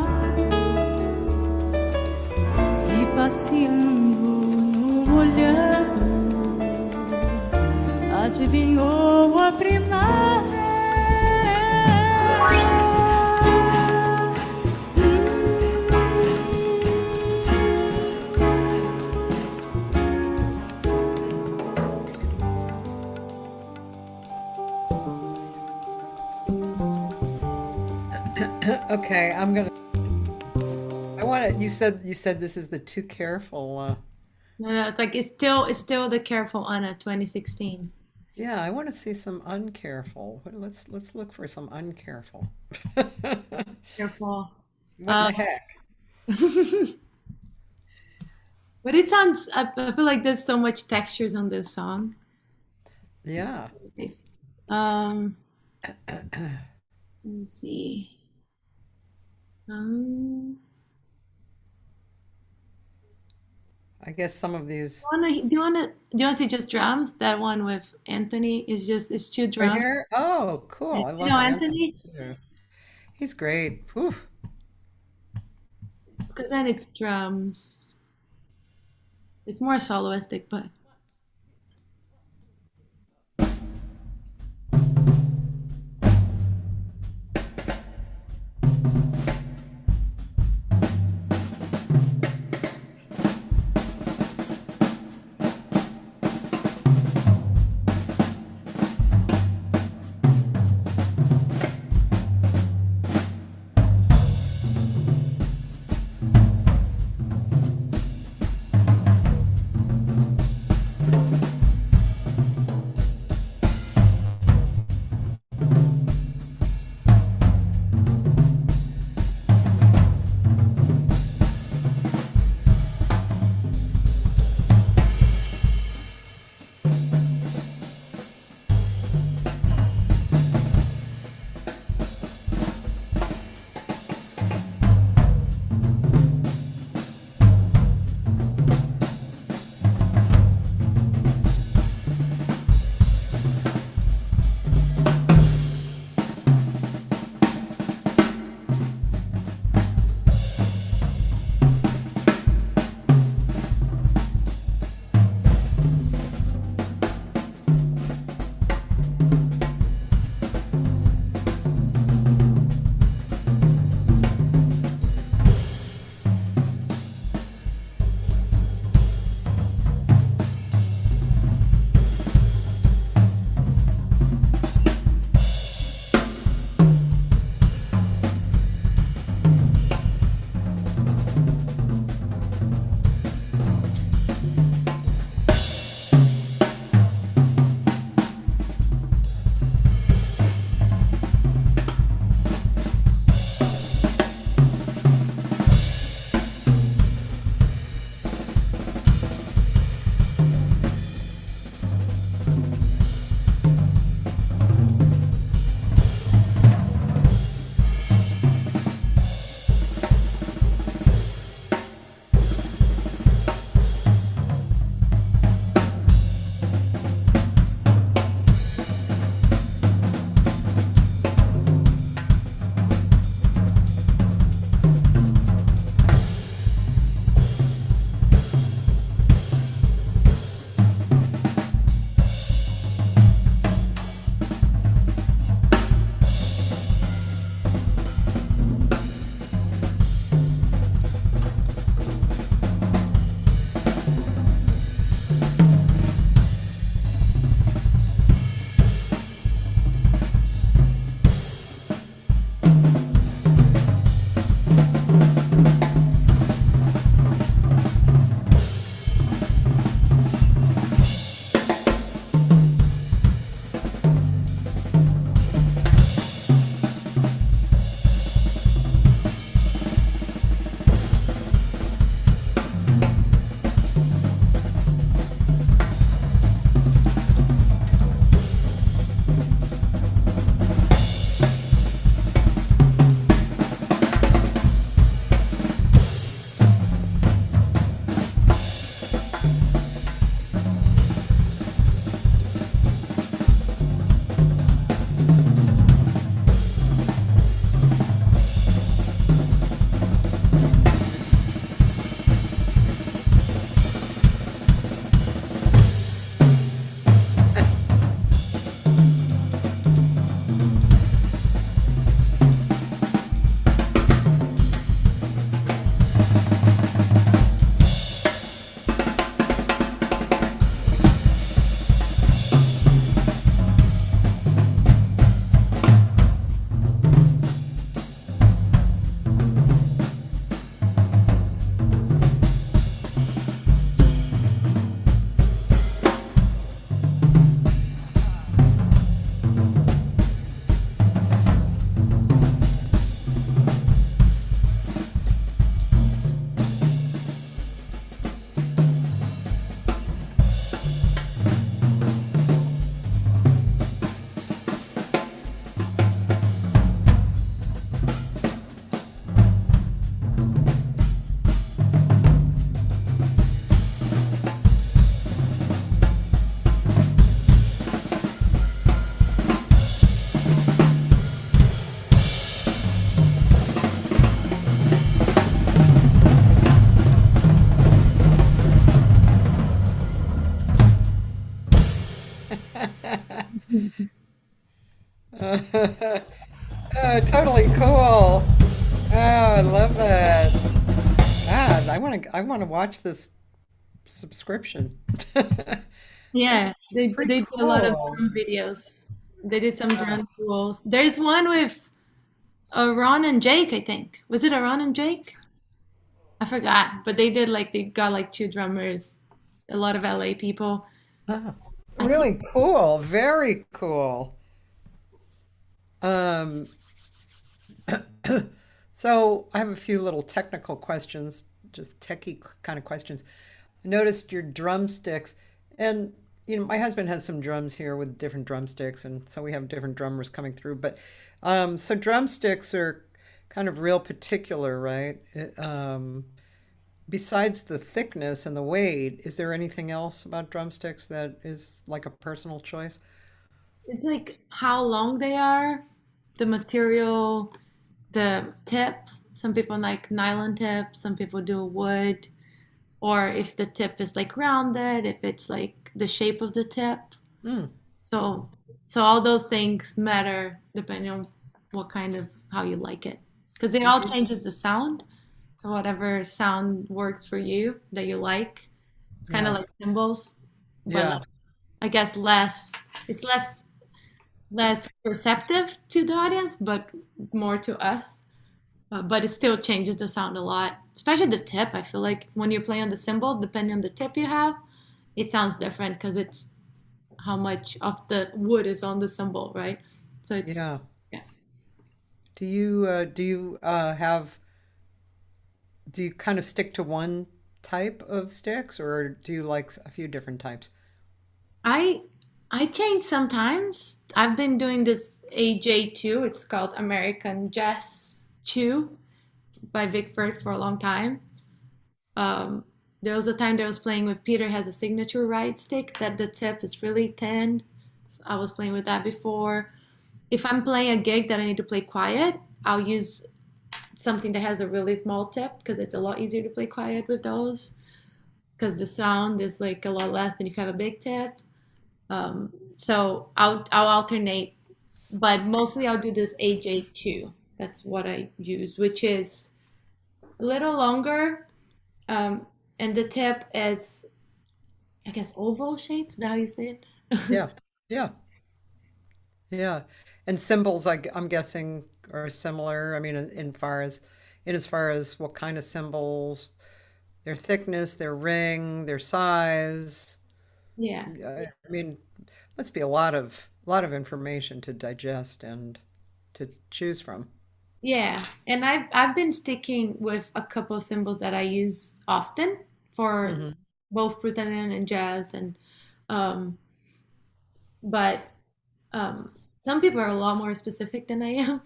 passeando no molhado, adivinhou a primavera. Okay, I'm gonna. I want to. You said this is the too careful. No, it's like it's still the careful Anna 2016. Yeah, I want to see some uncareful. Let's look for some uncareful. Careful. What the heck? But it sounds. I feel like there's so much textures on this song. Yeah. Nice. Um, Let me see. Um, I guess some of these do you wanna see just drums? That one with Anthony is just it's two right drums. here. Oh, cool. I You love know Anthony Anthony? too. He's great. Whew. Because then it's drums. It's more soloistic, but Totally cool. Oh, I love that. God, I want to watch this subscription. That's Yeah, pretty they do a lot of cool. drum videos. They did some Yeah. drum tools. There's one with Ron and Jake, I think. Was it Ron and Jake? I forgot, but they did like they got like two drummers, a lot of LA people. Ah, I think really cool. Very cool. Um, so I have a few little technical questions, just techie kind of questions. I noticed your drumsticks, and my husband has some drums here with different drumsticks, and so we have different drummers coming through. But so drumsticks are kind of real particular, right? Besides the thickness and the weight, is there anything else about drumsticks that is like a personal choice? it's like how long they are, the material, the tip. Some people like nylon tip, some people do wood, or if the tip is like rounded, if it's like the shape of the tip. Hmm. So so all those things matter depending on what kind of how you like it. Because it all changes the sound. So whatever sound works for you that you like. It's kind of Yeah. like cymbals, but Yeah. like, I guess it's less perceptive to the audience, but more to us. But it still changes the sound a lot, especially the tip. I feel like when you're playing on the cymbal, depending on the tip you have, it sounds different because it's how much of the wood is on the cymbal, right? So Yeah. yeah. Do you kind of stick to one type of sticks, or do you like a few different types? I I change sometimes. I've been doing this AJ2. It's called American Jazz 2 by Vic Firth for a long time. Um, there was a time that I was playing with Peter has a signature ride stick that the tip is really thin. So I was playing with that before. If I'm playing a gig that I need to play quiet, I'll use something that has a really small tip because it's a lot easier to play quiet with those because the sound is like a lot less than if you have a big tip. So I'll alternate, but mostly I'll do this AJ2. That's what I use, which is a little longer, um, and the tip is I guess oval shaped. Is that how you say it? Yeah. Yeah. Yeah. And symbols, I'm guessing, are similar. I mean, in as far as what kind of symbols, their thickness, their ring, their size. Yeah. I mean, must be a lot of information to digest and to choose from. Yeah, and I've been sticking with a couple of symbols that I use often for Hmm. both Brazilian and jazz, and um, but some people are a lot more specific than I am.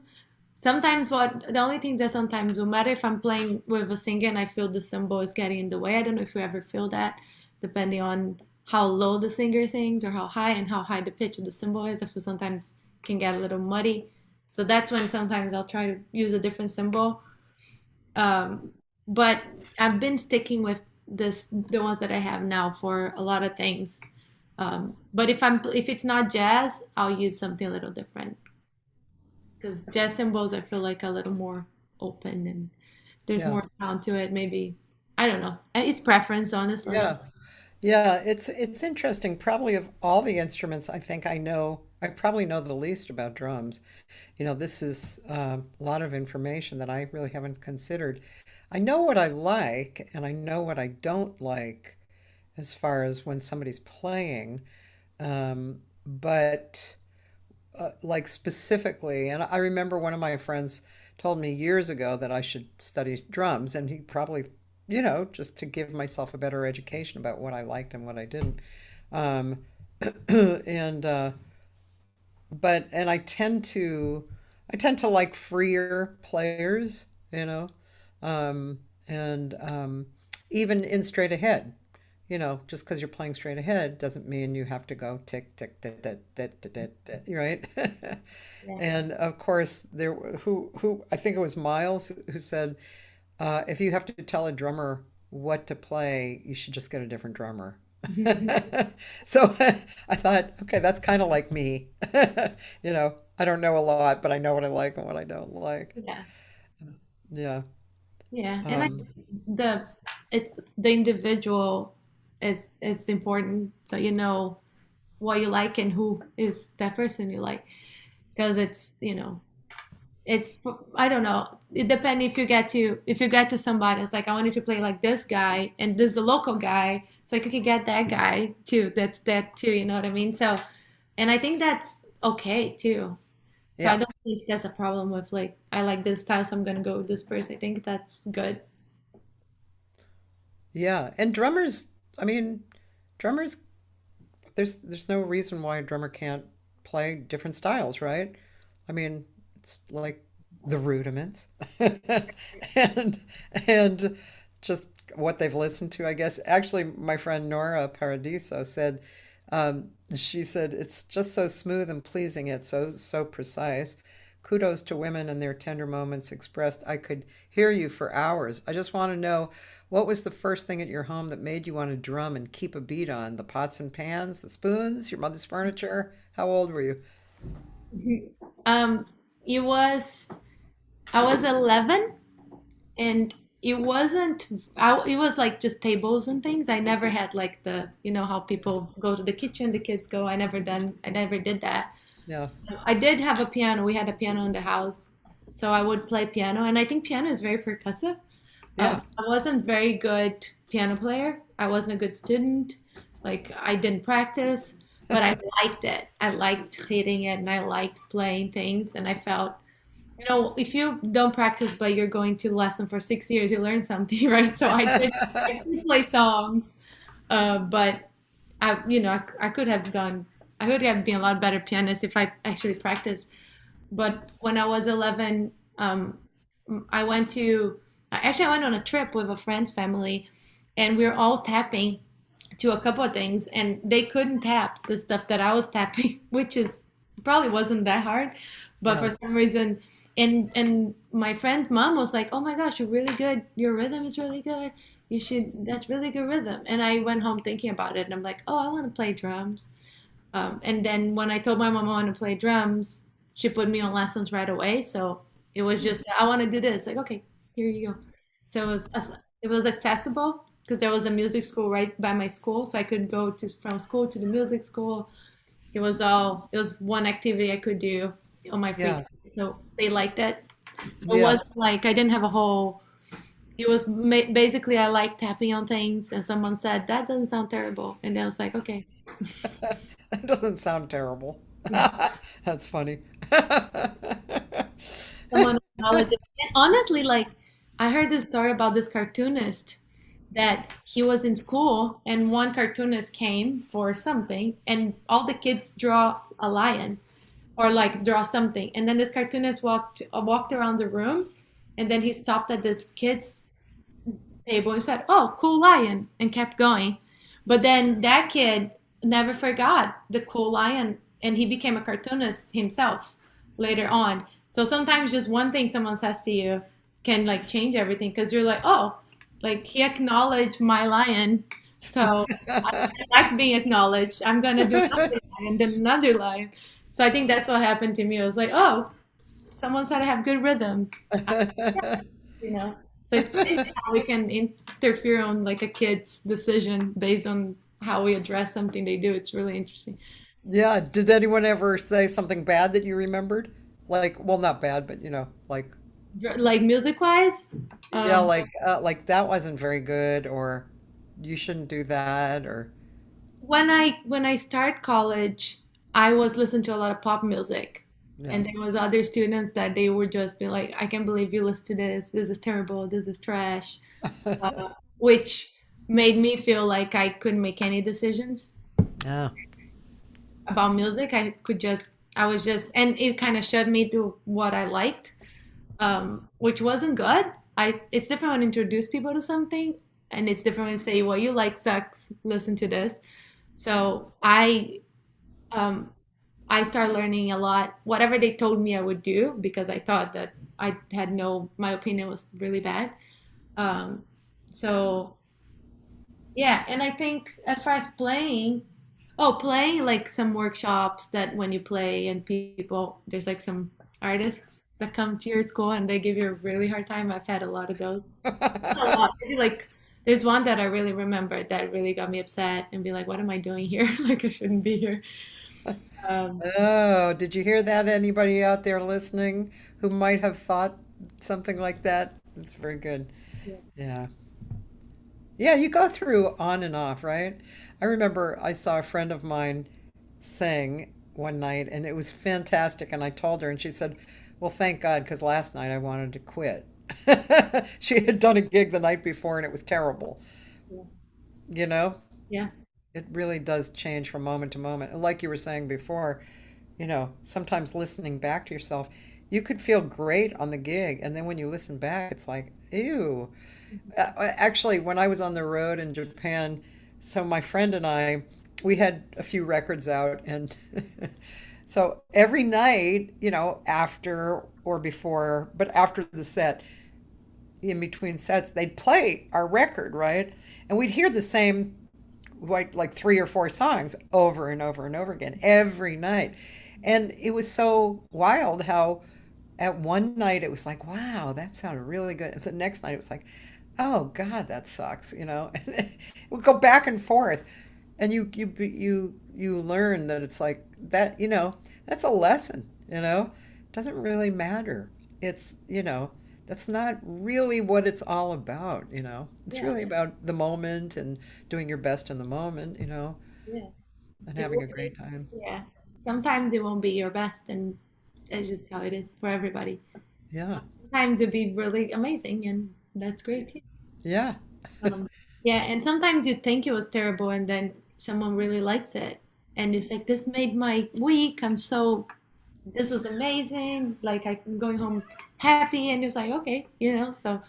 Sometimes what the only thing that sometimes will matter if I'm playing with a singer and I feel the cymbal is getting in the way. I don't know if you ever feel that, depending on how low the singer sings or how high and how high the pitch of the cymbal is. I feel sometimes can get a little muddy. So that's when sometimes I'll try to use a different cymbal. Um, but I've been sticking with the ones that I have now for a lot of things. But if it's not jazz, I'll use something a little different because jazz cymbals I feel like a little more open and there's Yeah. more sound to it. Maybe I don't know. It's preference, honestly. Yeah. Yeah, it's interesting. Probably of all the instruments, I probably know the least about drums. This is a lot of information that I really haven't considered. I know what I like and I know what I don't like as far as when somebody's playing. But like specifically, and I remember one of my friends told me years ago that I should study drums, and he probably, just to give myself a better education about what I liked and what I didn't. Um, and I tend to like freer players, you know, and even in straight ahead. Just because you're playing straight ahead doesn't mean you have to go tick tick tick tick tick tick tick, tick, right? Yeah. And of course, who I think it was Miles who said, if you have to tell a drummer what to play, you should just get a different drummer. So I thought, okay, that's kind of like me. I don't know a lot, but I know what I like and what I don't like. Yeah. Yeah. Yeah. And I Um, the it's the individual is important. So you know what you like and who is that person you like. Because it's I don't know. It depends if you get to somebody. It's like I wanted to play like this guy and this is the local guy, so I could get that guy too. That's that too. You know what I mean? So, and I think that's okay too. So I yeah. don't think that's a problem with like I like this style, so I'm gonna go with this person. I think that's good. Yeah. And drummers, I mean, drummers, there's no reason why a drummer can't play different styles, right? I mean, it's like the rudiments and and just what they've listened to, I guess. Actually, my friend Nora Paradiso said, she said it's just so smooth and pleasing, it's so precise. Kudos to women and their tender moments expressed. I could hear you for hours. I just want to know what was the first thing at your home that made you want to drum and keep a beat on? The pots and pans, the spoons, your mother's furniture? How old were you? Um, it was I was 11, and it wasn't it was like just tables and things. I never had like how people go to the kitchen, the kids go. I never did that. Yeah. I did have a piano. We had a piano in the house, so I would play piano, and I think piano is very percussive. Yeah. I wasn't very good piano player. I wasn't a good student. Like I didn't practice, but I liked it. I liked hitting it, and I liked playing things, and I felt if you don't practice, but you're going to lesson for 6 years, you learn something, right? So I did play songs, but I could have been a lot better pianist if I actually practiced. But when I was 11, I went to, actually, I went on a trip with a friend's family, and we were all tapping to a couple of things, and they couldn't tap the stuff that I was tapping, which is probably wasn't that hard, but Yeah. for some reason, and my friend's mom was like, "Oh my gosh, you're really good. Your rhythm is really good. You should. That's really good rhythm." And I went home thinking about it, and I'm like, "Oh, I want to play drums." And then when I told my mom I want to play drums, she put me on lessons right away. So it was just, I want to do this. Like, okay, here you go. So it was accessible because there was a music school right by my school, so I could go from school to the music school. It was one activity I could do on my free Yeah. time. So they liked it. So it Yeah. was like I didn't have a whole. It was basically I like tapping on things, and someone said that doesn't sound terrible, and then I was like, okay, That doesn't sound terrible. yeah. That's funny. Someone acknowledged it. And honestly, like I heard this story about this cartoonist that he was in school, and one cartoonist came for something, and all the kids draw a lion or like draw something, and then this cartoonist walked around the room, and then he stopped at this kid's table and said, "Oh, cool lion," and kept going. But then that kid never forgot the cool lion, and he became a cartoonist himself later on. So sometimes just one thing someone says to you can like change everything because you're like, oh, like he acknowledged my lion, so I like being acknowledged. I'm gonna do another lion, then another lion. So I think that's what happened to me. I was like, oh, someone said I have good rhythm, you know. So it's crazy how we can interfere on like a kid's decision based on how we address something they do. It's really interesting. Yeah. Did anyone ever say something bad that you remembered? Like, well, not bad, but like, Like music wise, yeah, um, like that wasn't very good, or you shouldn't do that, or when I start college, I was listening to a lot of pop music, yeah, and there was other students that they would just be like, "I can't believe you listen to this. This is terrible. This is trash," which made me feel like I couldn't make any decisions yeah, about music. I was just, and it kind of shut me to what I liked, which wasn't good. It's different when you introduce people to something, and it's different when you say, "What you like sucks. Listen to this." So um, I started learning a lot. Whatever they told me I would do because I thought that my opinion was really bad. Um, so Yeah, and I think as far as playing, oh, playing like some workshops that when you play and people, there's like some artists that come to your school and they give you a really hard time. I've had a lot of those. A lot. Maybe like there's one that I really remember that really got me upset and be like, what am I doing here? Like I shouldn't be here. Um, Oh, did you hear that? Anybody out there listening who might have thought something like that? It's very good. yeah. Yeah. Yeah, you go through on and off, right? I remember I saw a friend of mine sing one night and it was fantastic. And I told her, and she said, well, thank God, because last night I wanted to quit. She had done a gig the night before and it was terrible. Yeah. You know, Yeah. it really does change from moment to moment. And like you were saying before, sometimes listening back to yourself, you could feel great on the gig. And then when you listen back, it's like, ew. Actually, when I was on the road in Japan, so my friend and I, we had a few records out, and so every night, after or before, but after the set, in between sets, they'd play our record, right? And we'd hear the same, like three or four songs over and over and over again every night. And it was so wild how at one night it was like, wow, that sounded really good. And the next night it was like, oh God, that sucks. And it would go back and forth. And you learn that it's like that, that's a lesson, It doesn't really matter. It's that's not really what it's all about. It's Yeah. really about the moment and doing your best in the moment, Yeah. and It having will a be, great time. yeah. Sometimes it won't be your best, and that's just how it is for everybody. Yeah. Sometimes it'll be really amazing, and that's great too. Yeah. Um, yeah, and sometimes you think it was terrible, and then someone really likes it, and it's like, this made my week. This was amazing. Like I'm going home happy, and it's like, okay. So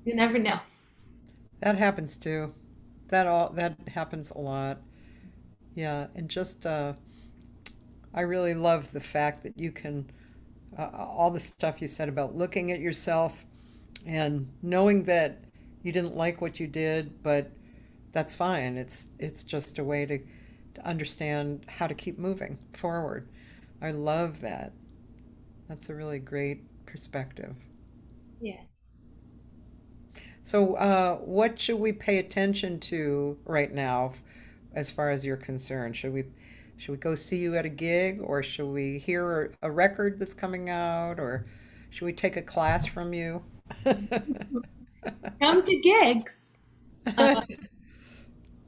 you never know. That happens too. That happens a lot. Yeah, and just I really love the fact that you can all the stuff you said about looking at yourself and knowing that you didn't like what you did, but that's fine. It's just a way to understand how to keep moving forward. I love that. That's a really great perspective. Yeah. So, what should we pay attention to right now, as far as you're concerned? Should we go see you at a gig, or should we hear a record that's coming out, or should we take a class from you? Come to gigs.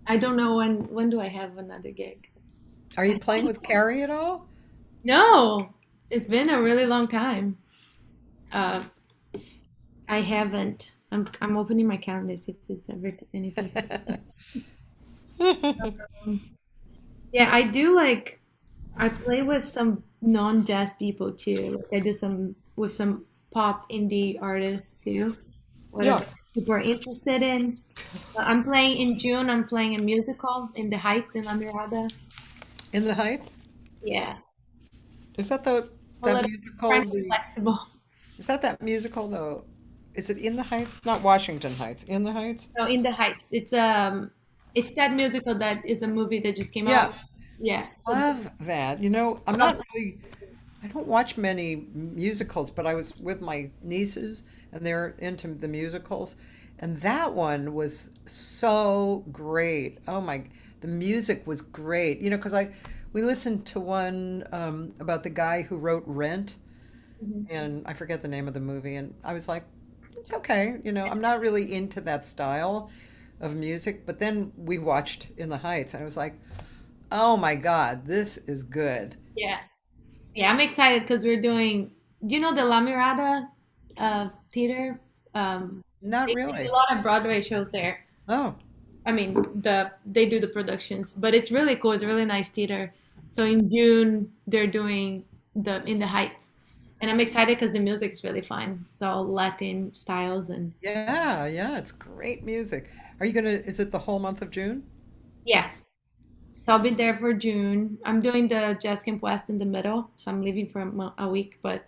I don't know when do I have another gig. Are you playing with Carrie at all? No, it's been a really long time. Uh, I haven't. I'm opening my calendar see if it's ever anything. Yeah, I do like I play with some non-jazz people too. Like I do some with some pop indie artists too. Yeah, Whatever people are interested in. I'm playing in June. I'm playing a musical in the Heights in La Mirada. in the Heights. Yeah, Is that the a that little musical? friendly, flexible. Is that musical though? Is it in the Heights? Not Washington Heights. In the Heights? No, in the Heights. It's that musical that is a movie that just came Yeah, out. Yeah. love that. I'm Oh, not really. I don't watch many musicals, but I was with my nieces and they're into the musicals. And that one was so great. Oh my, the music was great. Because we listened to one about the guy who wrote Rent, mhm. and I forget the name of the movie. And I was like, it's okay. I'm not really into that style of music. But then we watched In the Heights, and I was like, oh my God, this is good. Yeah. Yeah, I'm excited because we're doing, do you know the La Mirada theater? Not They do a really. lot of Broadway shows there. Oh, I mean, they do the productions, but it's really cool. It's a really nice theater. So in June, they're doing the In the Heights. And I'm excited because the music's really fun. It's all Latin styles and yeah, yeah, it's great music. Is it the whole month of June? yeah. So I'll be there for June. I'm doing the Jazz Camp West in the middle, so I'm leaving for a week. But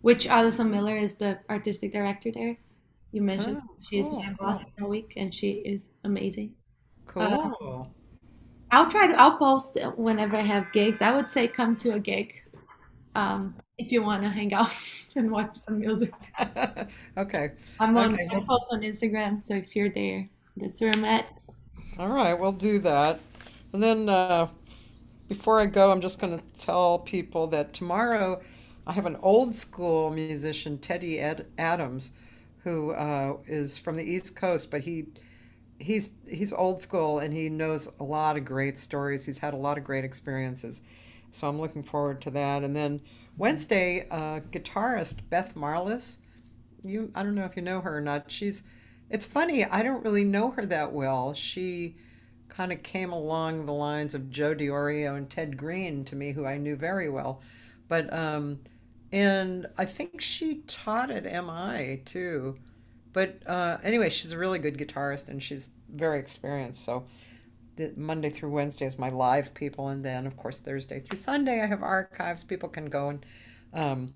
which Alison Miller is the artistic director there. You mentioned Oh, she's cool, my cool, boss that week, and she is amazing. Uh, cool. I'll post whenever I have gigs. I would say come to a gig if you want to hang out and watch some music. Okay, I okay. post on Instagram, so if you're there, that's where I'm at. All right, we'll do that. And then before I go, I'm just going to tell people that tomorrow I have an old school musician, Adams, who is from the East Coast, but he's old school and he knows a lot of great stories. He's had a lot of great experiences. So I'm looking forward to that. And then Wednesday, guitarist Beth Marlis. I don't know if you know her or not. It's funny, I don't really know her that well. She kind of came along the lines of Joe DiOrio and Ted Green to me, who I knew very well. But and I think she taught at MI too. But anyway, she's a really good guitarist and she's very experienced. So the Monday through Wednesday is my live people, and then of course Thursday through Sunday I have archives. People can go and um,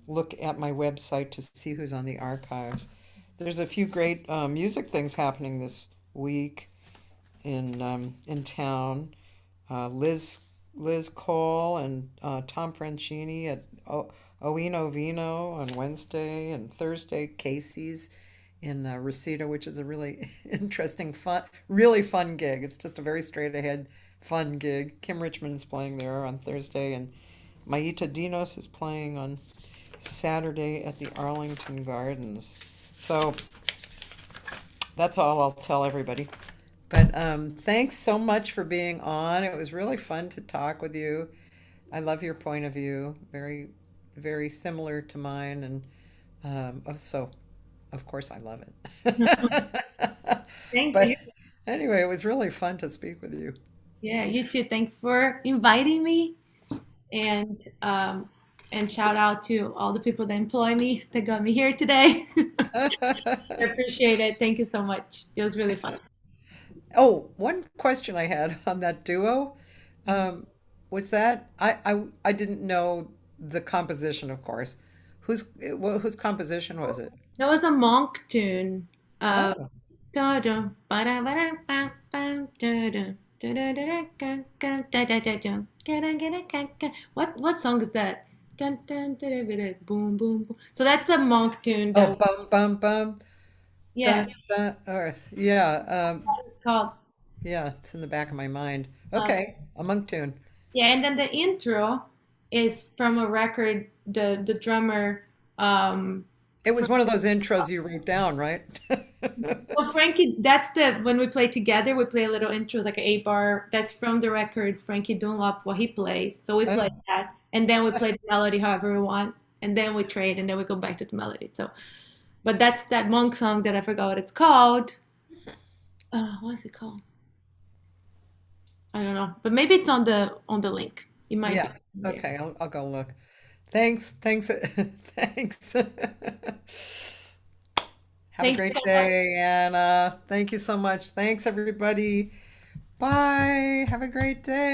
look at my website to see who's on the archives. There's a few great music things happening this week in town. Liz Cole and Tom Franchini at Oino Vino on Wednesday, and Thursday Casey's in Reseda, which is a really interesting, really fun gig. It's just a very straight ahead, fun gig. Kim Richmond's playing there on Thursday, and Maita Dinos is playing on Saturday at the Arlington Gardens. So that's all I'll tell everybody. But thanks so much for being on. It was really fun to talk with you. I love your point of view, very, very similar to mine, and so of course I love it. Thank But you. anyway, it was really fun to speak with you. Yeah, you too. Thanks for inviting me, and shout out to all the people that employ me that got me here today. I appreciate it. Thank you so much. It was really fun. Oh, one question I had on that duo. Um, was that I didn't know the composition, of course. Whose composition was it? That was a monk tune. Oh, Da-dum, ba-da-ba-da-bam, da-dum, da-da-da-da-da-da-da-da-dum, ga-da-ga-da-ga-ga. What song is that? Dun, dun, da-da-ba-da, boom, boom, boom. So that's a monk tune oh, that, bum bum bum, yeah, dun, dun, or yeah, it's called. yeah, it's in the back of my mind. Uh, Okay, a monk tune. yeah, and then the intro is from a record. The drummer, It was one of those intros you wrote down, right? well, Frankie, that's the when we play together, we play a little intro, it's like an 8 bar. That's from the record Frankie Dunlop, what he plays. So we play Oh, that, and then we play the melody however we want, and then we trade, and then we go back to the melody. So, but that's that monk song that I forgot what it's called. What's it called? I don't know, but maybe it's on the link. It might be yeah. there. Okay, I'll go look. Thanks, thanks, thanks. Have a Thank you great so much. day, Anna. Thank you so much. Thanks, everybody. Bye. Have a great day.